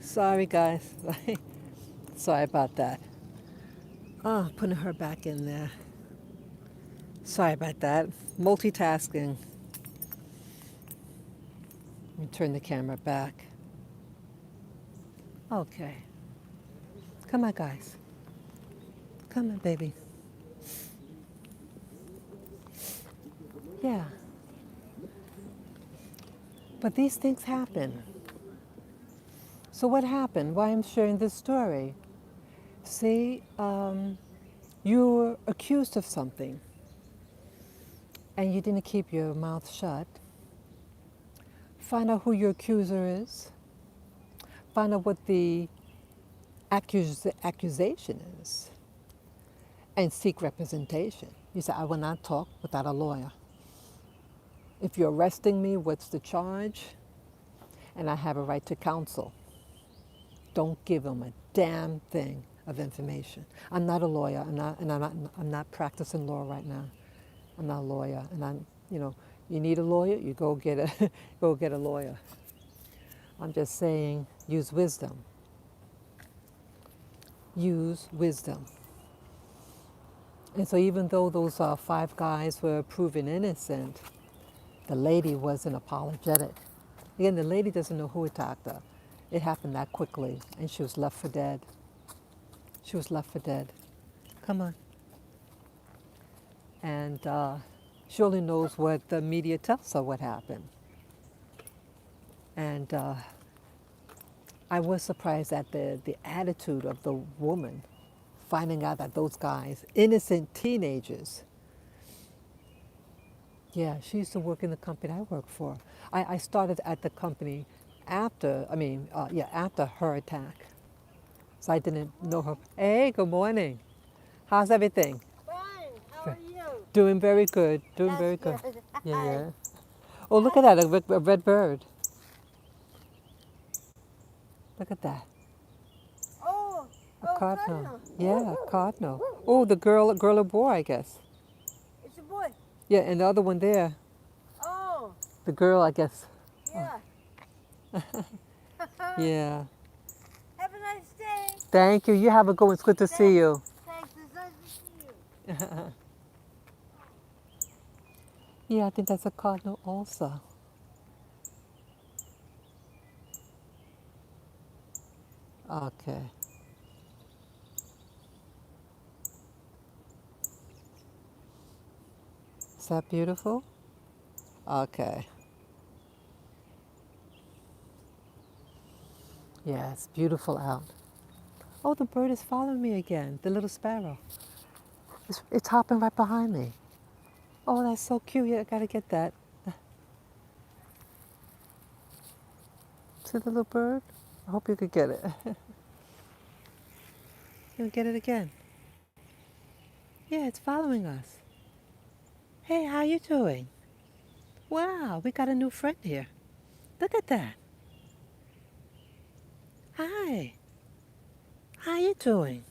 Sorry, guys. Sorry about that. Oh, putting her back in there. Sorry about that. Multitasking. Let me turn the camera back. Okay. Come on, guys. Come on, baby. Yeah. But these things happen. So what happened? Why I'm sharing this story? See, you were accused of something and you didn't keep your mouth shut. Find out who your accuser is. Find out what the accusation is. And seek representation. You say, I will not talk without a lawyer. If you're arresting me, what's the charge? And I have a right to counsel. Don't give them a damn thing of information. I'm not a lawyer. I'm not practicing law right now. I'm not a lawyer, and You need a lawyer, you go get a go get a lawyer. I'm just saying, use wisdom. Use wisdom. And so even though those five guys were proven innocent, the lady wasn't apologetic. Again, the lady doesn't know who attacked her. It happened that quickly, and she was left for dead. She was left for dead. Come on. And she only knows what the media tells her what happened. And I was surprised at the attitude of the woman finding out that those guys, innocent teenagers, yeah, she used to work in the company I work for. I started at the company after, after her attack. So I didn't know her. Hey, good morning. How's everything? Fine. How are you? Doing very good. Doing That's very good. good. Yeah, yeah. Oh, look at that, a red bird. Look at that, Oh, a cardinal. cardinal. Yeah, a cardinal. Oh, the girl or boy, I guess. It's a boy. Yeah, and the other one there, Oh, the girl, I guess. yeah. Yeah. Have a nice day. Thank you. You have a good one. It's good to see you. Thanks. It's nice to see you. Yeah, I think that's a cardinal also. Okay. Is that beautiful? Okay. Yeah, it's beautiful out. Oh, the bird is following me again, the little sparrow. It's hopping right behind me. Oh, that's so cute. Yeah, I gotta get that. See the little bird? I hope you could get it. You'll get it again. Yeah, it's following us. Hey, how you doing? Wow, we got a new friend here. Look at that. Hi. How you doing?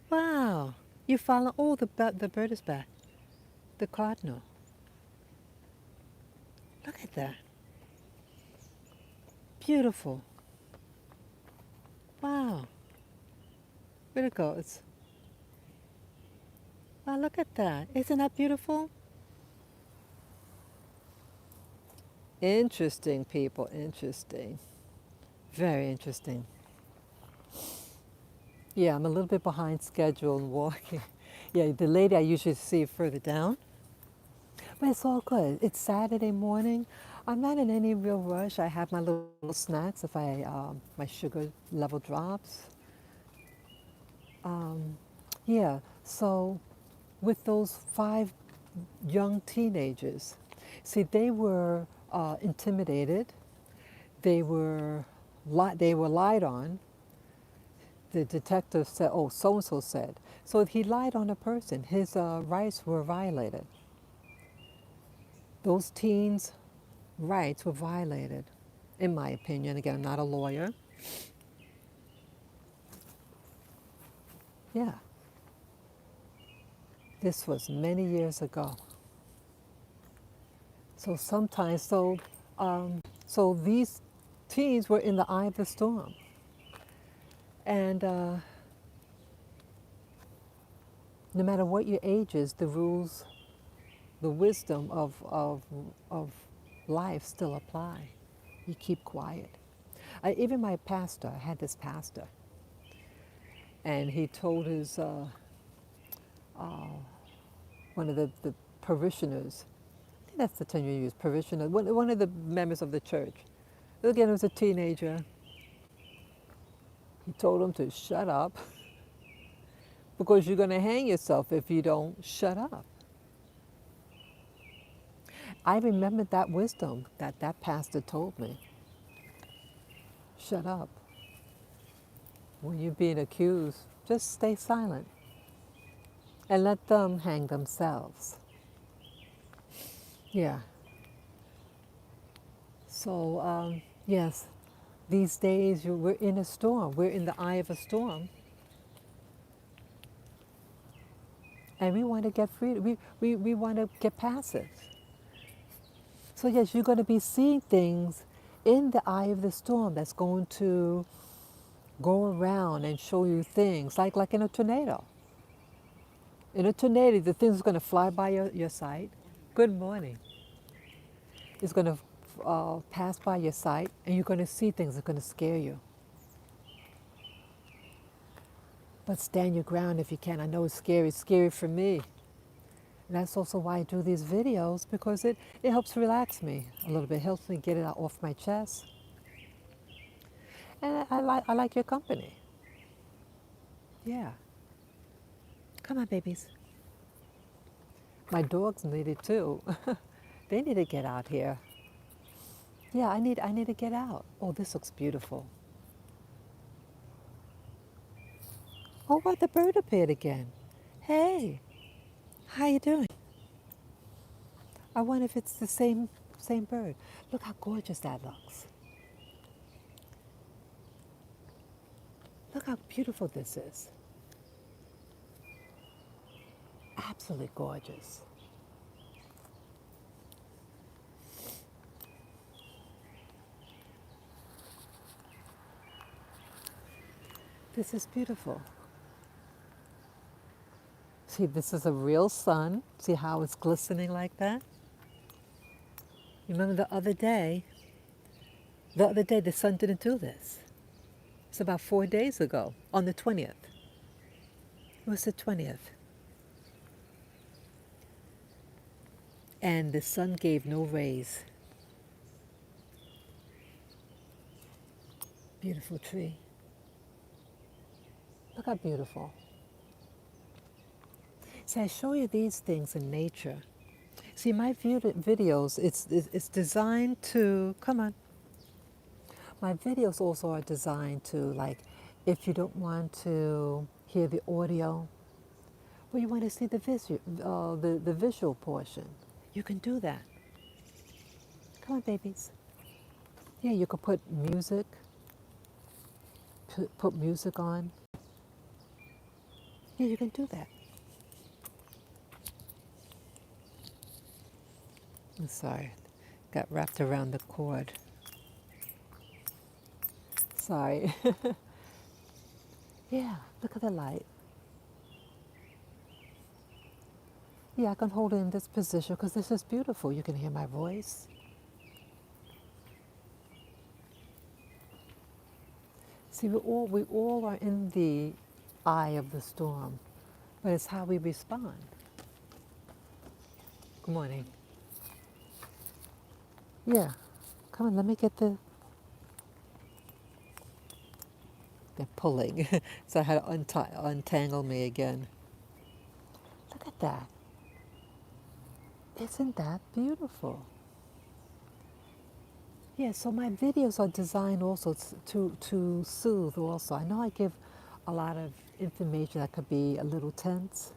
Wow. You follow? Oh, the bird is back. The cardinal. Look at that. Beautiful. Wow. Where'd it go? Wow, look at that. Isn't that beautiful? Interesting, people. Interesting. Very interesting. Yeah, I'm a little bit behind schedule and walking. Yeah, the lady I usually see further down. But it's all good. It's Saturday morning. I'm not in any real rush. I have my little snacks if my sugar level drops. Yeah, so with those five young teenagers, see, they were intimidated. They were lied on. The detective said, "Oh, so and so said." So he lied on a person. His rights were violated. Those teens' rights were violated, in my opinion. Again, I'm not a lawyer. Yeah, this was many years ago. So sometimes, so these teens were in the eye of the storm, and no matter what your age is, the rules, the wisdom of life still apply. You keep quiet. Even my pastor, I had this pastor, and he told his one of the parishioners, I think that's the term you use, parishioner, one of the members of the church. Again, it was a teenager. He told him to shut up because you're going to hang yourself if you don't shut up. I remembered that wisdom that pastor told me. Shut up. When you're being accused, just stay silent and let them hang themselves. Yeah. So, yes, these days we're in a storm. We're in the eye of a storm. And we want to get free. We want to get past it. So yes, you're going to be seeing things in the eye of the storm that's going to go around and show you things like in a tornado. In a tornado, the thing's going to fly by your sight. Good morning. It's going to pass by your sight, and you're going to see things that are going to scare you. But stand your ground if you can. I know it's scary. It's scary for me. And that's also why I do these videos, because it helps relax me a little bit. It helps me get it off my chest. And I like your company. Yeah. Come on, babies. My dogs need it too. They need to get out here. Yeah, I need to get out. Oh, this looks beautiful. Oh, what, the bird appeared again. Hey, how you doing? I wonder if it's the same bird. Look how gorgeous that looks. Look how beautiful this is. Absolutely gorgeous. This is beautiful. See, this is a real sun. See how it's glistening like that? Remember the other day the sun didn't do this. It's about 4 days ago, on the 20th. It was the 20th. And the sun gave no rays. Beautiful tree. Look how beautiful. See, I show you these things in nature. See, my videos, it's designed to, come on. My videos also are designed to, like, if you don't want to hear the audio, but you want to see the visual portion, you can do that. Come on, babies. Yeah, you could put music, put music on. Yeah, you can do that. I'm sorry, got wrapped around the cord. Sorry. Yeah, look at the light. Yeah, I can hold it in this position because this is beautiful. You can hear my voice. See, we all are in the eye of the storm, but it's how we respond. Good morning. Yeah, come on, let me get they're pulling, so I had to untangle me again. Look at that. Isn't that beautiful? Yeah, so my videos are designed also to soothe also. I know I give a lot of information that could be a little tense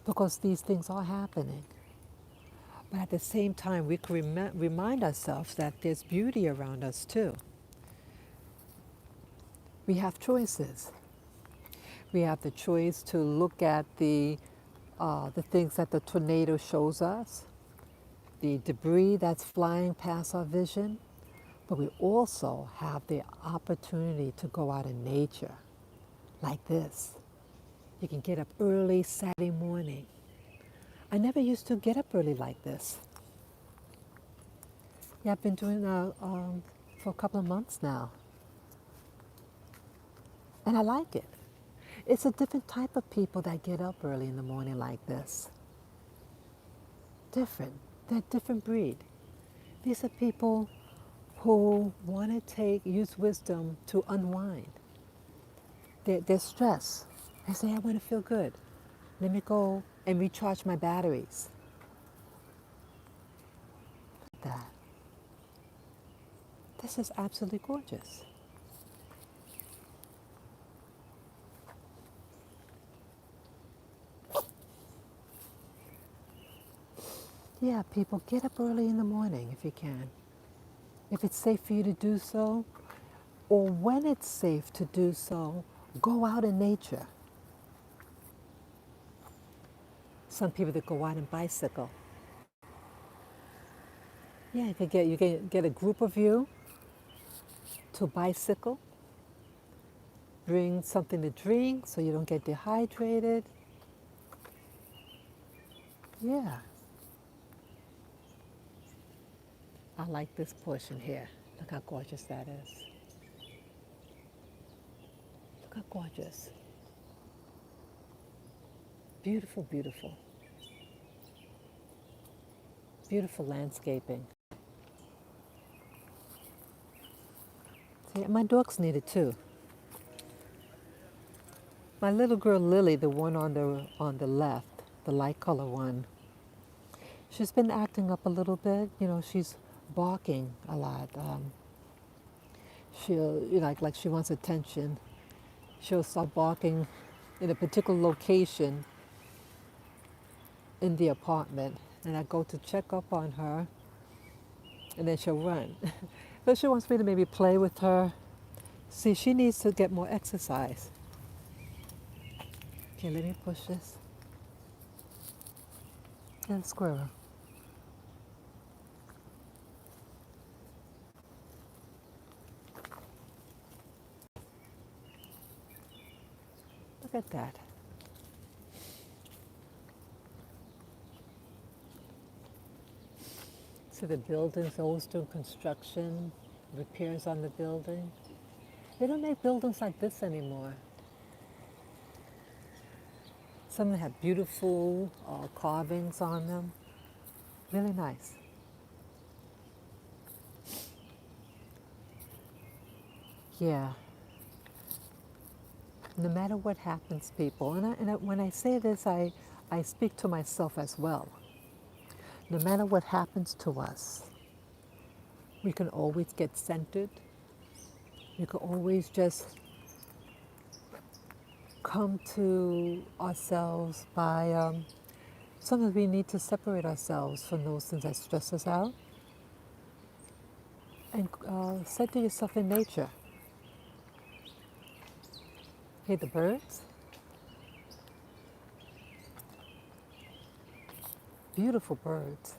because these things are happening. But at the same time, we can remind ourselves that there's beauty around us too. We have choices. We have the choice to look at the things that the tornado shows us, the debris that's flying past our vision, but we also have the opportunity to go out in nature like this. You can get up early Saturday morning. I never used to get up early like this. Yeah, I've been doing that for a couple of months now. And I like it. It's a different type of people that get up early in the morning like this. Different. They're a different breed. These are people who want to use wisdom to unwind. They're stressed. They say, I want to feel good. Let me go and recharge my batteries. Look at that. This is absolutely gorgeous. Yeah, people, get up early in the morning if you can. If it's safe for you to do so, or when it's safe to do so, go out in nature. Some people that go out and bicycle. Yeah, you get a group of you to bicycle. Bring something to drink so you don't get dehydrated. Yeah, I like this portion here. Look how gorgeous that is. Look how gorgeous. Beautiful, beautiful. Beautiful landscaping. See, my dogs need it too. My little girl Lily, the one on the left, the light color one, she's been acting up a little bit. You know, she's barking a lot. She'll like she wants attention. She'll start barking in a particular location in the apartment, and I go to check up on her, and then she'll run. So she wants me to maybe play with her. See, she needs to get more exercise. Okay, let me push this. And squirrel. Look at that. So the building's always doing construction, repairs on the building. They don't make buildings like this anymore. Some of them have beautiful carvings on them. Really nice. Yeah. No matter what happens, people, when I say this, I speak to myself as well. No matter what happens to us, we can always get centered. We can always just come to ourselves by, sometimes we need to separate ourselves from those things that stress us out and center yourself in nature. Hear the birds? Beautiful birds.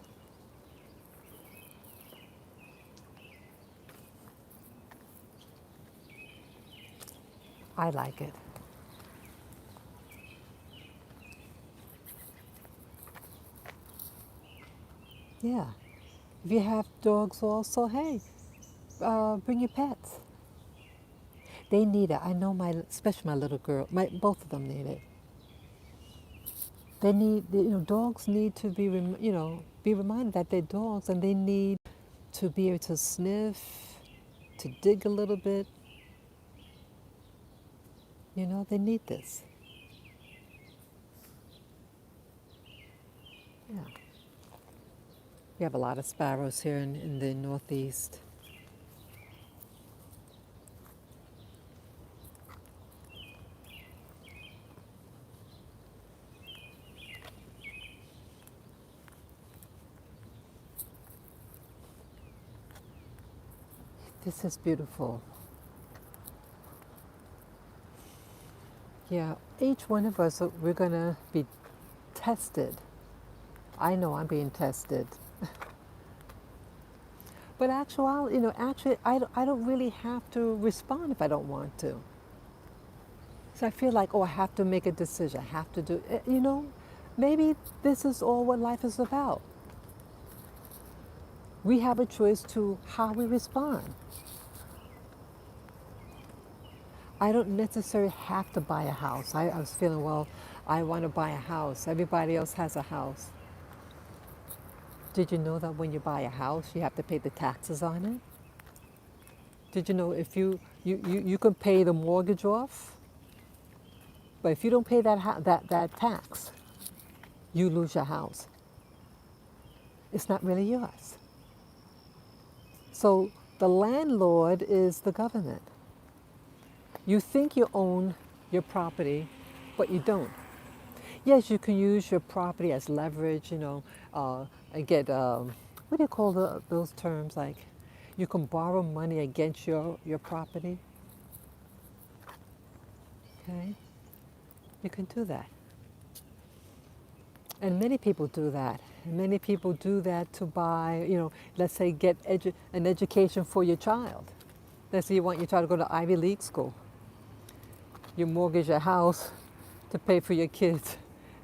I like it. Yeah. If you have dogs also, hey, bring your pets. They need it. I know especially my little girl, both of them need it. They need, dogs need to be, be reminded that they're dogs and they need to be able to sniff, to dig a little bit. They need this. Yeah. We have a lot of sparrows here in the Northeast. This is beautiful. Yeah, each one of us, we're going to be tested. I know I'm being tested. But actually, I don't really have to respond if I don't want to. So I feel like, I have to make a decision. I have to do, maybe this is all what life is about. We have a choice to how we respond. I don't necessarily have to buy a house. I was feeling, I want to buy a house. Everybody else has a house. Did you know that when you buy a house, you have to pay the taxes on it? Did you know if you can pay the mortgage off, but if you don't pay that tax, you lose your house. It's not really yours. So the landlord is the government. You think you own your property, but you don't. Yes, you can use your property as leverage, and get, what do you call those terms? Like, you can borrow money against your property. Okay? You can do that. And many people do that. And many people do that to buy, let's say get an education for your child. Let's say you want your child to go to Ivy League school. You mortgage your house to pay for your kids'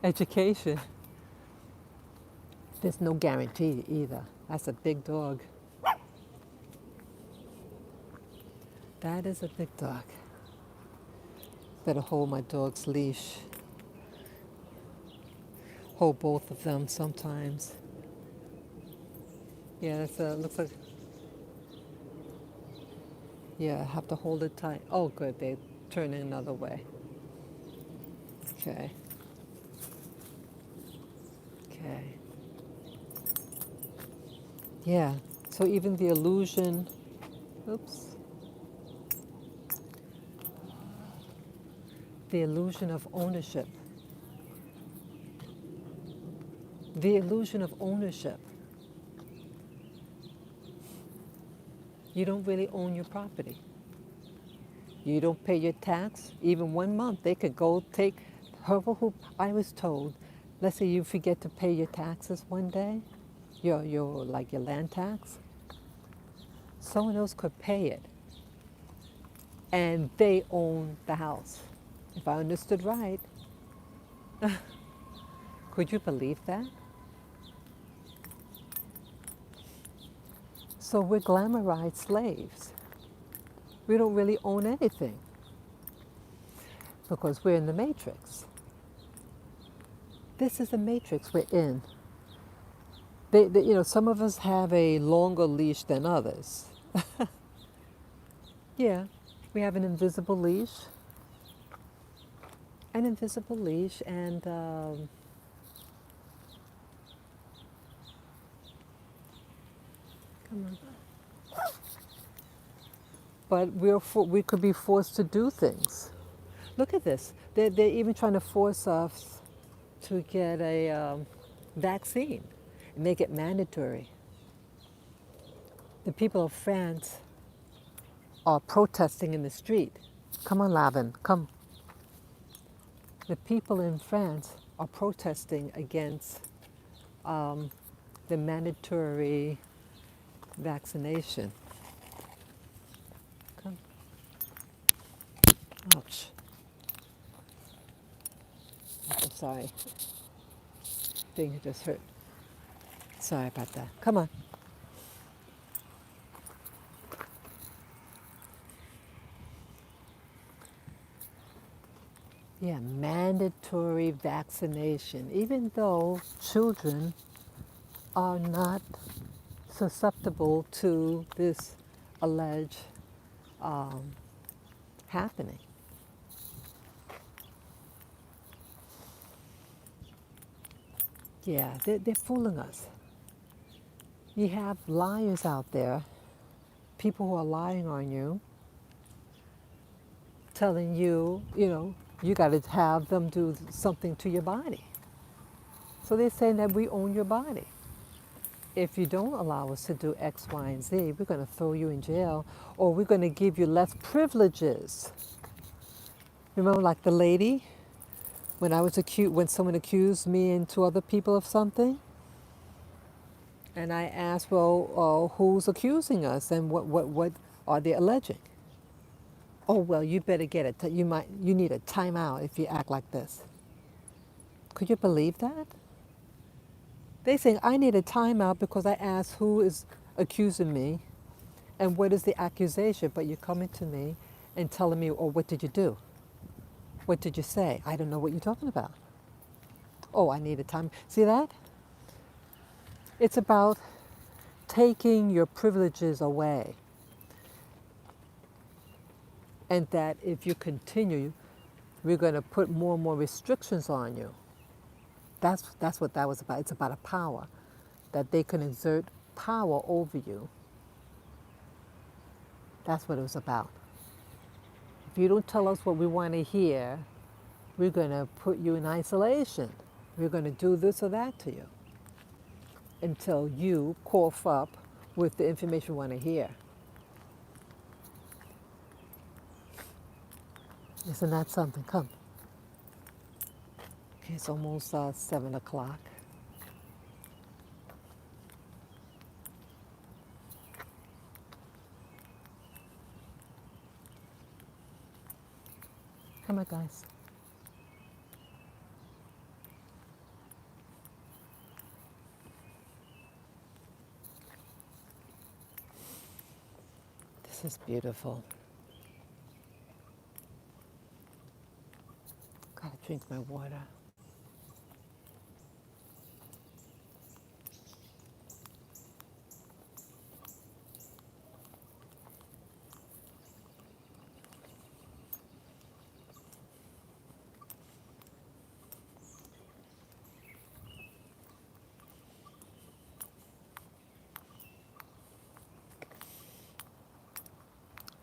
education. There's no guarantee either. That's a big dog. That is a big dog. Better hold my dog's leash. Hold both of them sometimes. Yeah, that's looks like. Yeah, I have to hold it tight. Oh, good. They turn it another way. Okay. Okay. Yeah. So even the illusion. Oops. The illusion of ownership. The illusion of ownership. You don't really own your property. You don't pay your tax. Even 1 month, they could go take, however who I was told, let's say you forget to pay your taxes one day, your like your land tax, someone else could pay it, and they own the house. If I understood right, could you believe that? So we're glamorized slaves. We don't really own anything because we're in the matrix. This is the matrix we're in. Some of us have a longer leash than others. Yeah, we have an invisible leash. An invisible leash, and come on. But we could be forced to do things. Look at this. They're even trying to force us to get a vaccine, make it mandatory. The people of France are protesting in the street. Come on, Lavin, come. The people in France are protesting against the mandatory vaccination. Come. Ouch. I'm sorry. Thing just hurt. Sorry about that. Come on. Yeah, mandatory vaccination, even though children are not susceptible to this alleged happening. Yeah, they're fooling us. You have liars out there, people who are lying on you, telling you, you got to have them do something to your body. So they're saying that we own your body. If you don't allow us to do X, Y, and Z, we're going to throw you in jail, or we're going to give you less privileges. Remember, like the lady, when someone accused me and two other people of something, and I asked, well, who's accusing us, and what are they alleging? Oh, well, you better get it. You need a timeout if you act like this. Could you believe that? They saying I need a timeout because I asked who is accusing me, and what is the accusation? But you're coming to me and telling me, oh, what did you do? What did you say? I don't know what you're talking about. Oh, I need a time. See that? It's about taking your privileges away. And that if you continue, we're going to put more and more restrictions on you. That's what that was about. It's about a power, that they can exert power over you. That's what it was about. If you don't tell us what we want to hear, we're going to put you in isolation. We're going to do this or that to you until you cough up with the information we want to hear. Isn't that something? Come. Okay, it's almost 7 o'clock. Come on, guys. This is beautiful. Gotta drink my water.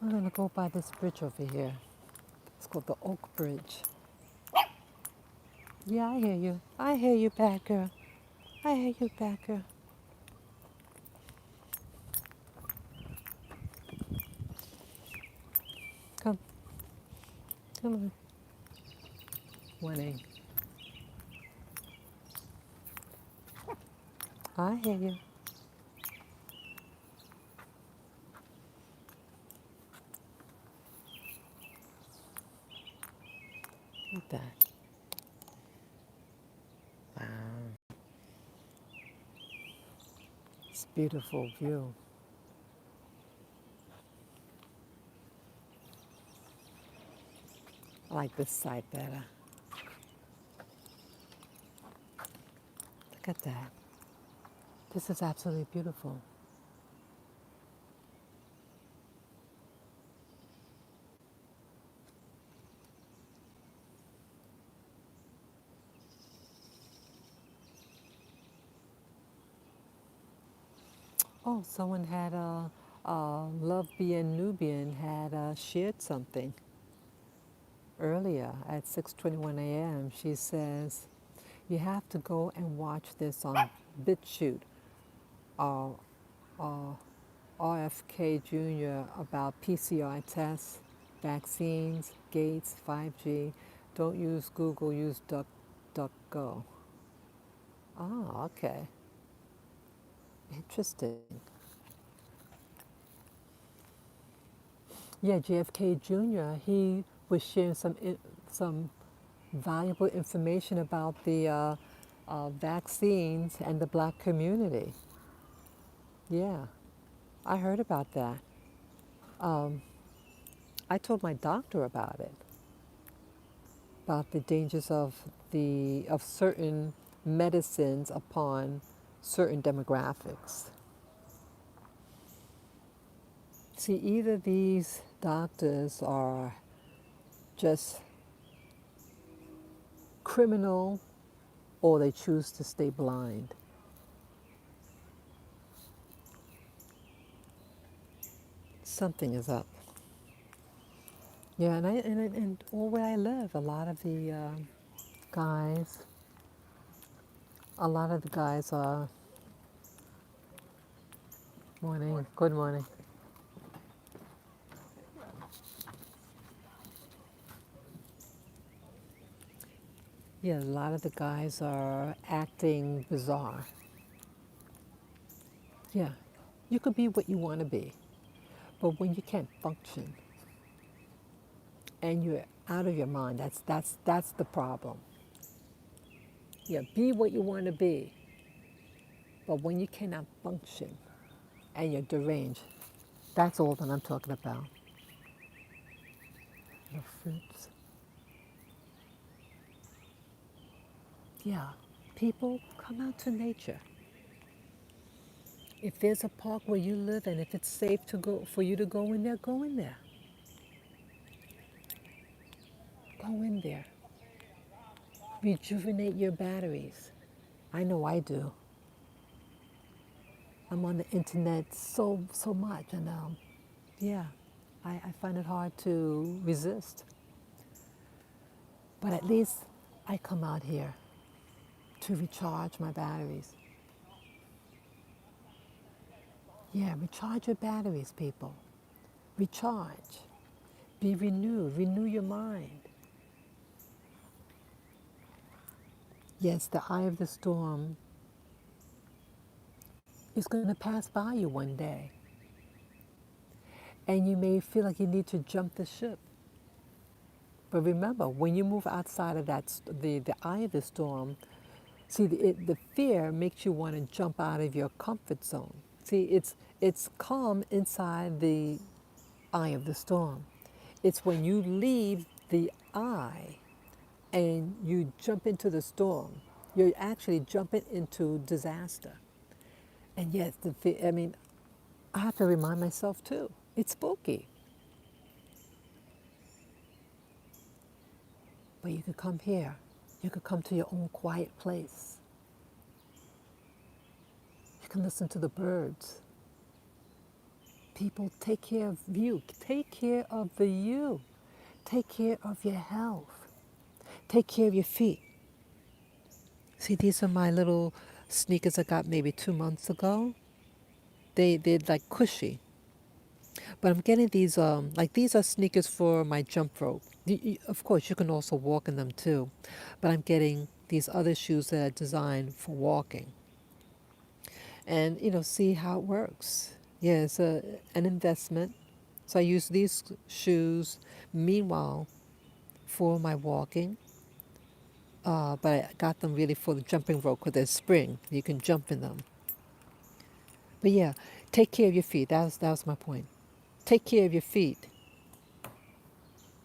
We're gonna go by this bridge over here. It's called the Oak Bridge. Yeah, I hear you. I hear you, Packer. I hear you, Packer. Come, come on. Morning. I hear you. Look at that. Wow. It's a beautiful view. I like this side better. Look at that. This is absolutely beautiful. Oh, someone had Love Being Nubian had shared something earlier at 6:21 a.m. She says, "You have to go and watch this on BitChute, uh, uh, RFK Jr. about PCR tests, vaccines, Gates, 5G. Don't use Google, use DuckDuckGo." Oh, okay. Interesting. Yeah, JFK Jr. He was sharing some valuable information about the vaccines and the black community. Yeah, I heard about that. Um, I told my doctor about the dangers of certain medicines upon certain demographics. See, either these doctors are just criminal or they choose to stay blind. Something is up. Yeah, and all where I live, guys, a lot of the guys are morning. Good morning. Yeah, a lot of the guys are acting bizarre. Yeah, you could be what you want to be, but when you can't function and you're out of your mind, that's the problem. Yeah, be what you want to be, but when you cannot function and you're deranged, that's all that I'm talking about. The fruits. Yeah, people come out to nature. If there's a park where you live and if it's safe to go for you to go in there, go in there. Go in there. Rejuvenate your batteries. I know I do. I'm on the internet so much, and yeah, I find it hard to resist. But at least I come out here to recharge my batteries. Yeah, recharge your batteries, people. Recharge. Be renewed. Renew your mind. Yes, the eye of the storm is going to pass by you one day. And you may feel like you need to jump the ship. But remember, when you move outside of the eye of the storm, see, the fear makes you want to jump out of your comfort zone. See, it's calm inside the eye of the storm. It's when you leave the eye and you jump into the storm, you're actually jumping into disaster. And yes, I mean, I have to remind myself too. It's spooky, but you could come here. You could come to your own quiet place. You can listen to the birds. People, take care of you. Take care of the you. Take care of your health. Take care of your feet. See, these are my little sneakers I got maybe 2 months ago. They're like cushy. But I'm getting these, like these are sneakers for my jump rope. Of course, you can also walk in them too. But I'm getting these other shoes that are designed for walking. And, see how it works. Yeah, it's an investment. So I use these shoes, meanwhile, for my walking. But I got them really for the jumping rope because they're spring. You can jump in them. But yeah, take care of your feet. That was my point. Take care of your feet.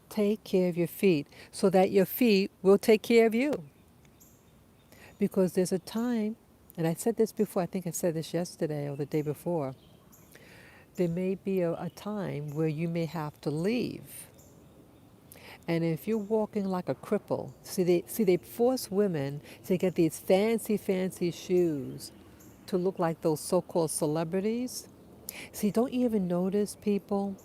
Take care of your feet so that your feet will take care of you. Because there's a time, and I said this before, I think I said this yesterday or the day before, there may be a time where you may have to leave. And if you're walking like a cripple, they force women to get these fancy, fancy shoes to look like those so-called celebrities. See, don't you even notice, people,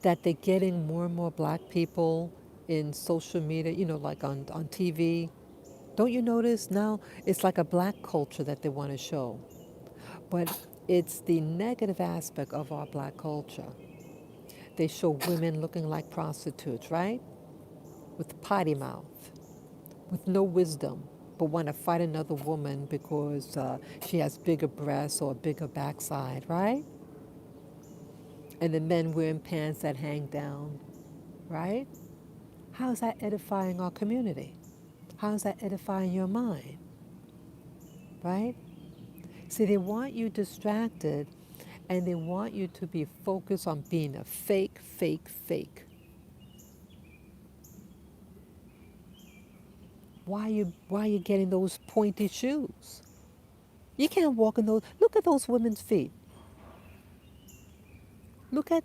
that they're getting more and more black people in social media, like on TV? Don't you notice now it's like a black culture that they want to show? But it's the negative aspect of our black culture. They show women looking like prostitutes, right? With potty mouth, with no wisdom, but want to fight another woman because she has bigger breasts or a bigger backside, right? And the men wearing pants that hang down, right? How is that edifying our community? How is that edifying your mind, right? See, they want you distracted and they want you to be focused on being a fake, fake, fake. Why are you getting those pointy shoes? You can't walk in those. Look at those women's feet. Look at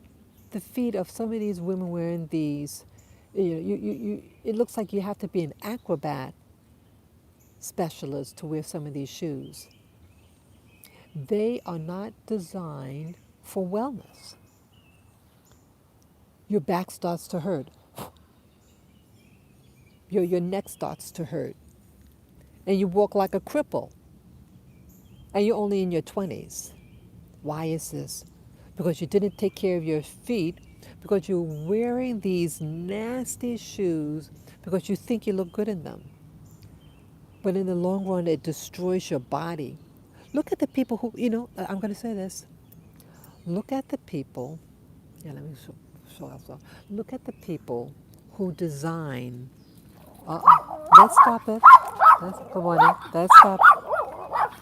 the feet of some of these women wearing these. It looks like you have to be an acrobat specialist to wear some of these shoes. They are not designed for wellness. Your back starts to hurt. Your neck starts to hurt. And you walk like a cripple. And you're only in your 20s. Why is this? Because you didn't take care of your feet, because you're wearing these nasty shoes because you think you look good in them. But in the long run, it destroys your body. Look at the people who, I'm going to say this. Look at the people, yeah, let me show also. Look at the people who design. Let's stop it. Good morning. Let's stop.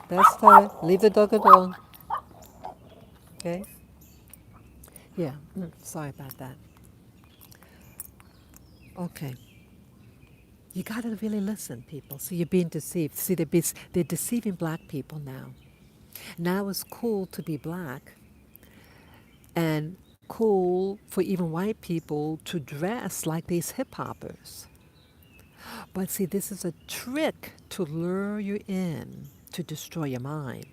Let's stop it. Leave the dog alone. Okay? Yeah, sorry about that. Okay. You got to really listen, people. See, you're being deceived. See, they're deceiving black people now. Now it's cool to be black and cool for even white people to dress like these hip hoppers. But see, this is a trick to lure you in to destroy your mind.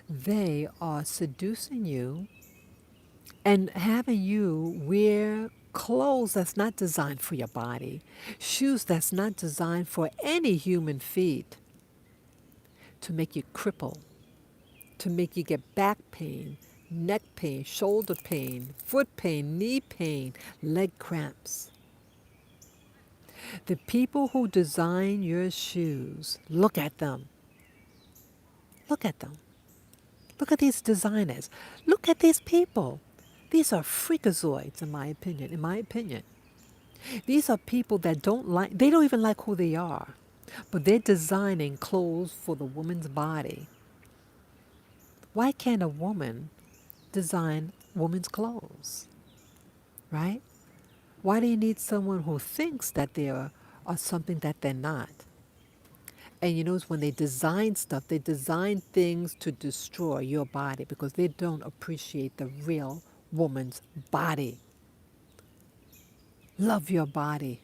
They are seducing you and having you wear clothes that's not designed for your body, shoes that's not designed for any human feet, to make you cripple, to make you get back pain, neck pain, shoulder pain, foot pain, knee pain, leg cramps. The people who design your shoes, look at them. Look at them. Look at these designers. Look at these people. These are freakazoids, in my opinion. In my opinion. These are people that they don't even like who they are, but they're designing clothes for the woman's body. Why can't a woman design women's clothes? Right? Why do you need someone who thinks that they are something that they're not? And you notice when they design stuff, they design things to destroy your body because they don't appreciate the real woman's body. Love your body.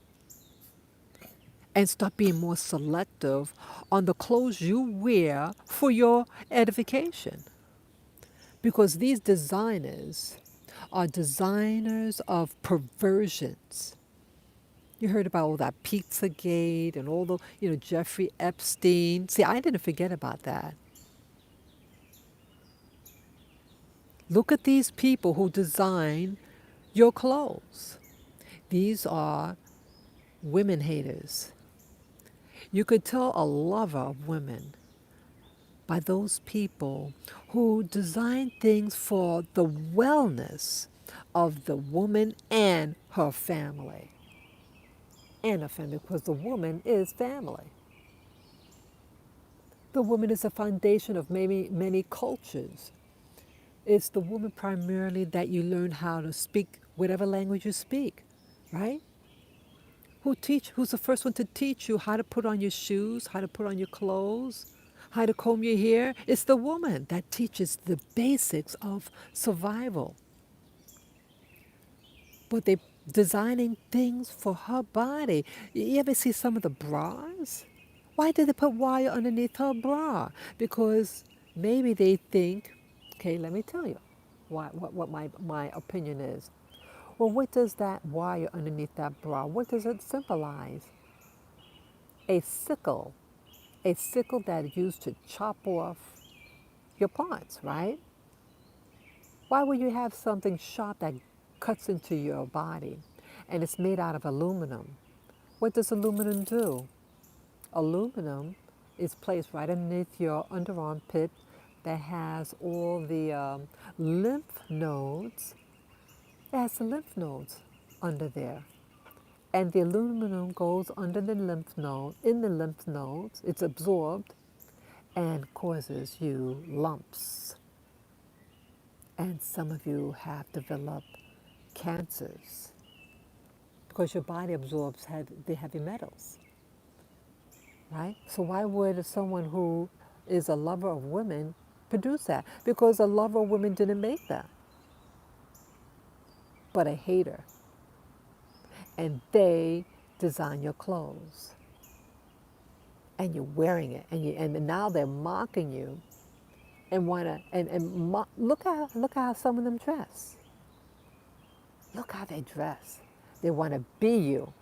And start being more selective on the clothes you wear for your edification. Because these designers are designers of perversions. You heard about all that Pizzagate and all the, Jeffrey Epstein. See, I didn't forget about that. Look at these people who design your clothes. These are women haters. You could tell a lover of women by those people who design things for the wellness of the woman and her family. And a family, because the woman is family. The woman is the foundation of many cultures. It's the woman primarily that you learn how to speak whatever language you speak, right? Who's the first one to teach you how to put on your shoes, how to put on your clothes, how to comb your hair? It's the woman that teaches the basics of survival. But they're designing things for her body. You ever see some of the bras? Why did they put wire underneath her bra? Because maybe they think, okay, let me tell you what my opinion is. Well, what does that wire underneath that bra, what does it symbolize? A sickle that is used to chop off your parts, right? Why would you have something sharp that cuts into your body and it's made out of aluminum? What does aluminum do? Aluminum is placed right underneath your underarm pit that has all the lymph nodes. It has the lymph nodes under there. And the aluminum goes under the lymph node, in the lymph nodes, it's absorbed and causes you lumps. And some of you have developed cancers because your body absorbs the heavy metals, right? So why would someone who is a lover of women produce that? Because a lover of women didn't make that, but a hater. And they design your clothes. And you're wearing it, and now they're mocking you, and look how some of them dress. Look how they dress. They want to be you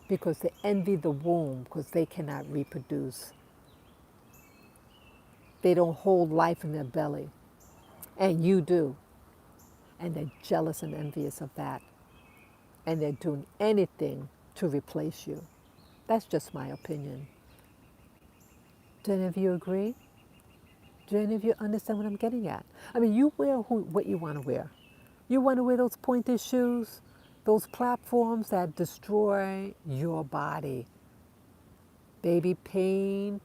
because they envy the womb because they cannot reproduce. They don't hold life in their belly, and you do, and they're jealous and envious of that, and they're doing anything to replace you. That's just my opinion. Do any of you agree? Do any of you understand what I'm getting at? I mean, you wear what you want to wear. You want to wear those pointed shoes, those platforms that destroy your body. Baby, pain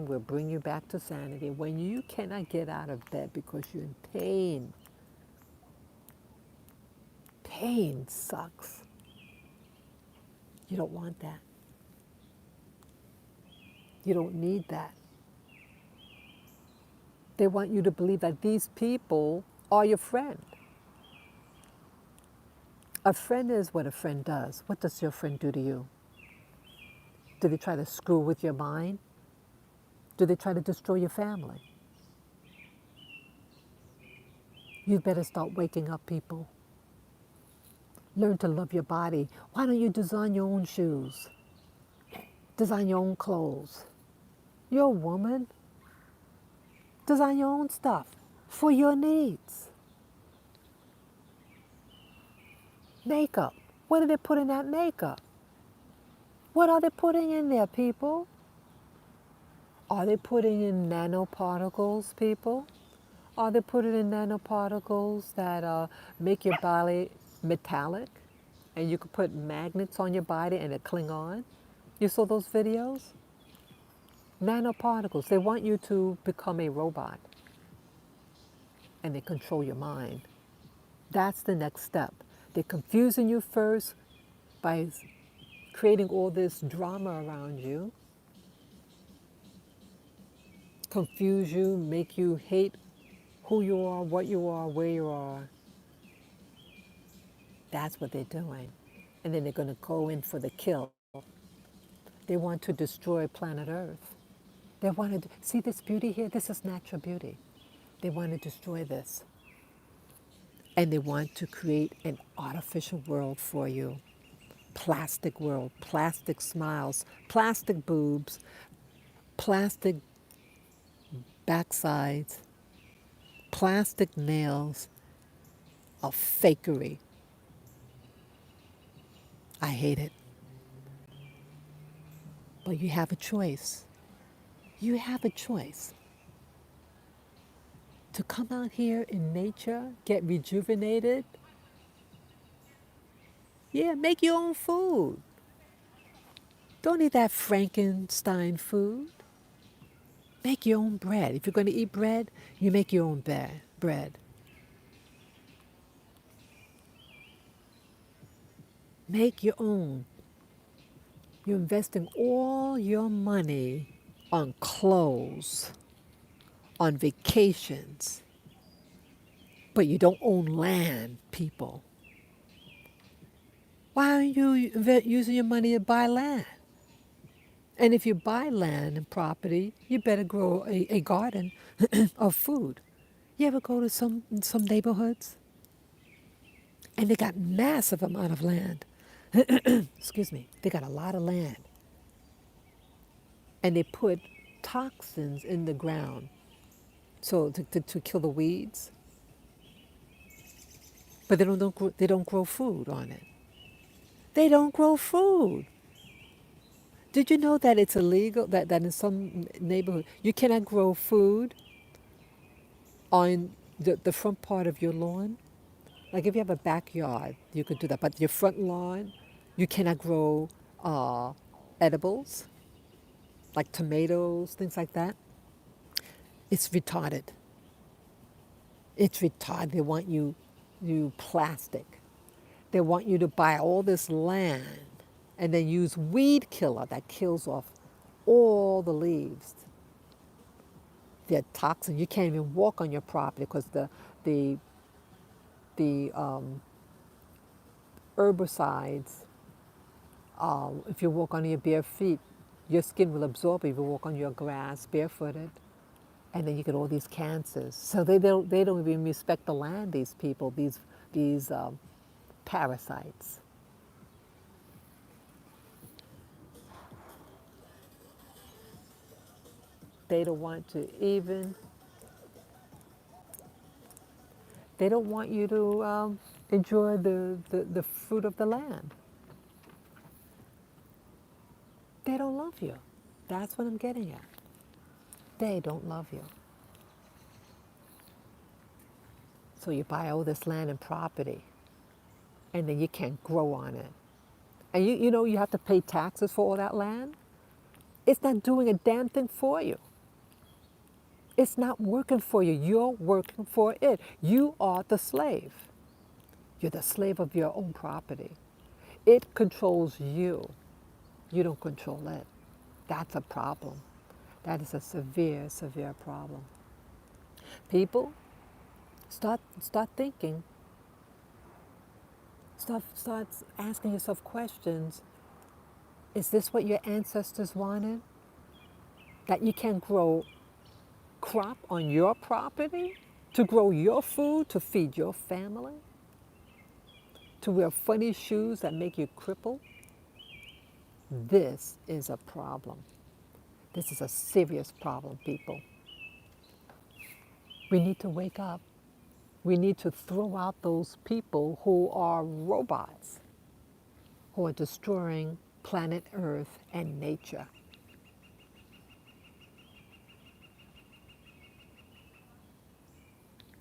will bring you back to sanity when you cannot get out of bed because you're in pain. Pain sucks. You don't want that. You don't need that. They want you to believe that these people are your friend. A friend is what a friend does. What does your friend do to you? Do they try to screw with your mind? Do they try to destroy your family? You better start waking up, people. Learn to love your body. Why don't you design your own shoes? Design your own clothes. You're a woman. Design your own stuff for your needs. Makeup. What do they put in that makeup? What are they putting in there, people? Are they putting in nanoparticles, people? Are they putting in nanoparticles that make your body metallic? And you could put magnets on your body and it cling on? You saw those videos? Nanoparticles. They want you to become a robot and they control your mind. That's the next step. They're confusing you first by creating all this drama around you, confuse you, make you hate who you are, what you are, where you are. That's what they're doing. And then they're going to go in for the kill. They want to destroy planet Earth. They want to see this beauty here? This is natural beauty. They want to destroy this. And they want to create an artificial world for you. Plastic world, plastic smiles, plastic boobs, plastic backsides, plastic nails, a fakery. I hate it. But you have a choice. You have a choice to come out here in nature, get rejuvenated. Yeah, make your own food. Don't eat that Frankenstein food. Make your own bread. If you're going to eat bread, you make your own bread. Make your own. You're investing all your money on clothes, on vacations, but you don't own land, people. Why aren't you using your money to buy land? And if you buy land and property, you better grow a garden of food. You ever go to some neighborhoods and they got massive amount of land? Excuse me. They got a lot of land. And they put toxins in the ground so to kill the weeds. But they don't grow food on it. They don't grow food. Did you know that it's illegal that in some neighborhood you cannot grow food on the front part of your lawn? Like if you have a backyard, you could do that. But your front lawn, you cannot grow edibles, like tomatoes, things like that. It's retarded. It's retarded. They want you plastic. They want you to buy all this land and then use weed killer that kills off all the leaves. They're toxin. You can't even walk on your property because the herbicides, if you walk on your bare feet, your skin will absorb it if you walk on your grass barefooted. And then you get all these cancers. So they don't even respect the land, these people, these parasites. They don't want to even, they don't want you to enjoy the fruit of the land. They don't love you. That's what I'm getting at. They don't love you. So you buy all this land and property, and then you can't grow on it. And you know you have to pay taxes for all that land. It's not doing a damn thing for you. It's not working for you. You're working for it. You are the slave. You're the slave of your own property. It controls you. You don't control it. That's a problem. That is a severe, severe problem. People, start thinking. Start asking yourself questions. Is this what your ancestors wanted? That you can grow crop on your property? To grow your food, to feed your family? To wear funny shoes that make you cripple? This is a problem. This is a serious problem, people. We need to wake up. We need to throw out those people who are robots, who are destroying planet Earth and nature.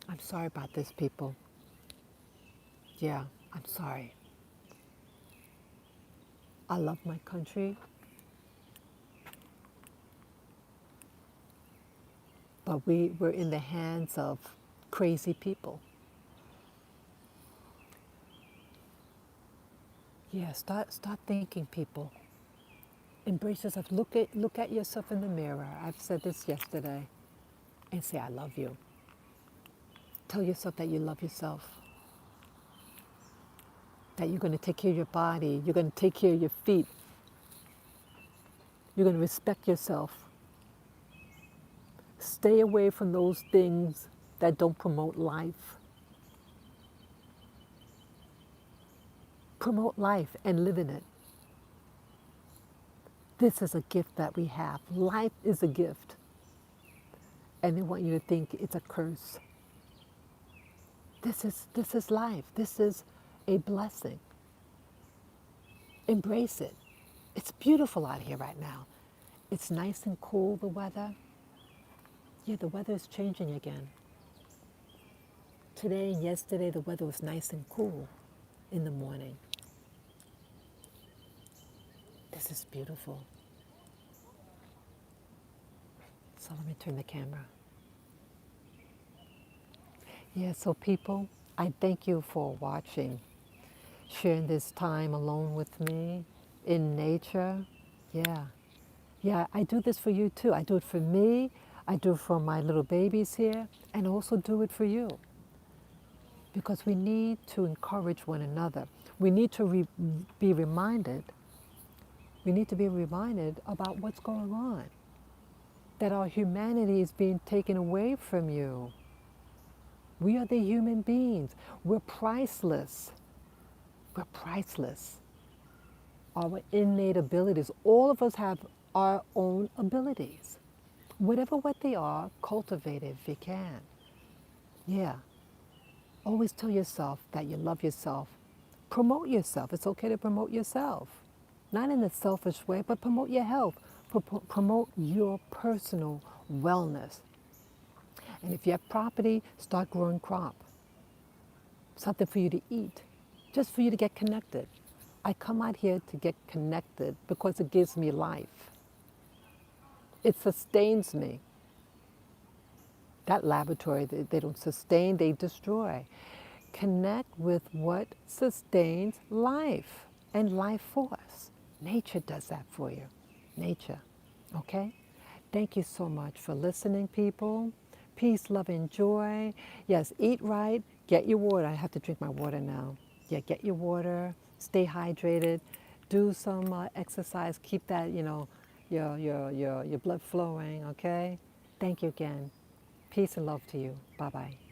I'm sorry about this, people. Yeah, I'm sorry. I love my country, but we're in the hands of crazy people. Yeah, start thinking, people. Embrace yourself. Look at yourself in the mirror. I've said this yesterday, and say, I love you. Tell yourself that you love yourself. That you're going to take care of your body. You're going to take care of your feet. You're going to respect yourself. Stay away from those things that don't promote life. Promote life and live in it. This is a gift that we have. Life is a gift. And they want you to think it's a curse. This is life. This is a blessing. Embrace it. It's beautiful out here right now. It's nice and cool, the weather. Yeah, the weather is changing again. Today and yesterday, the weather was nice and cool in the morning. This is beautiful. So let me turn the camera. Yeah, so people, I thank you for watching, sharing this time alone with me in nature. Yeah. Yeah, I do this for you too. I do it for me. I do it for my little babies here, and also do it for you. Because we need to encourage one another. We need to be reminded. We need to be reminded about what's going on. That our humanity is being taken away from you. We are the human beings. We're priceless. We're priceless. Our innate abilities. All of us have our own abilities. Whatever what they are, cultivate it if you can. Yeah. Always tell yourself that you love yourself. Promote yourself. It's okay to promote yourself. Not in a selfish way, but promote your health. Promote your personal wellness. And if you have property, start growing crop. Something for you to eat, just for you to get connected. I come out here to get connected because it gives me life. It sustains me. That laboratory, they don't sustain, they destroy. Connect with what sustains life and life force. Nature does that for you. Nature. Okay? Thank you so much for listening, people. Peace, love, and joy. Yes, eat right. Get your water. I have to drink my water now. Yeah, get your water. Stay hydrated. Do some exercise. Keep that, your blood flowing, okay? Thank you again. Peace and love to you. Bye-bye.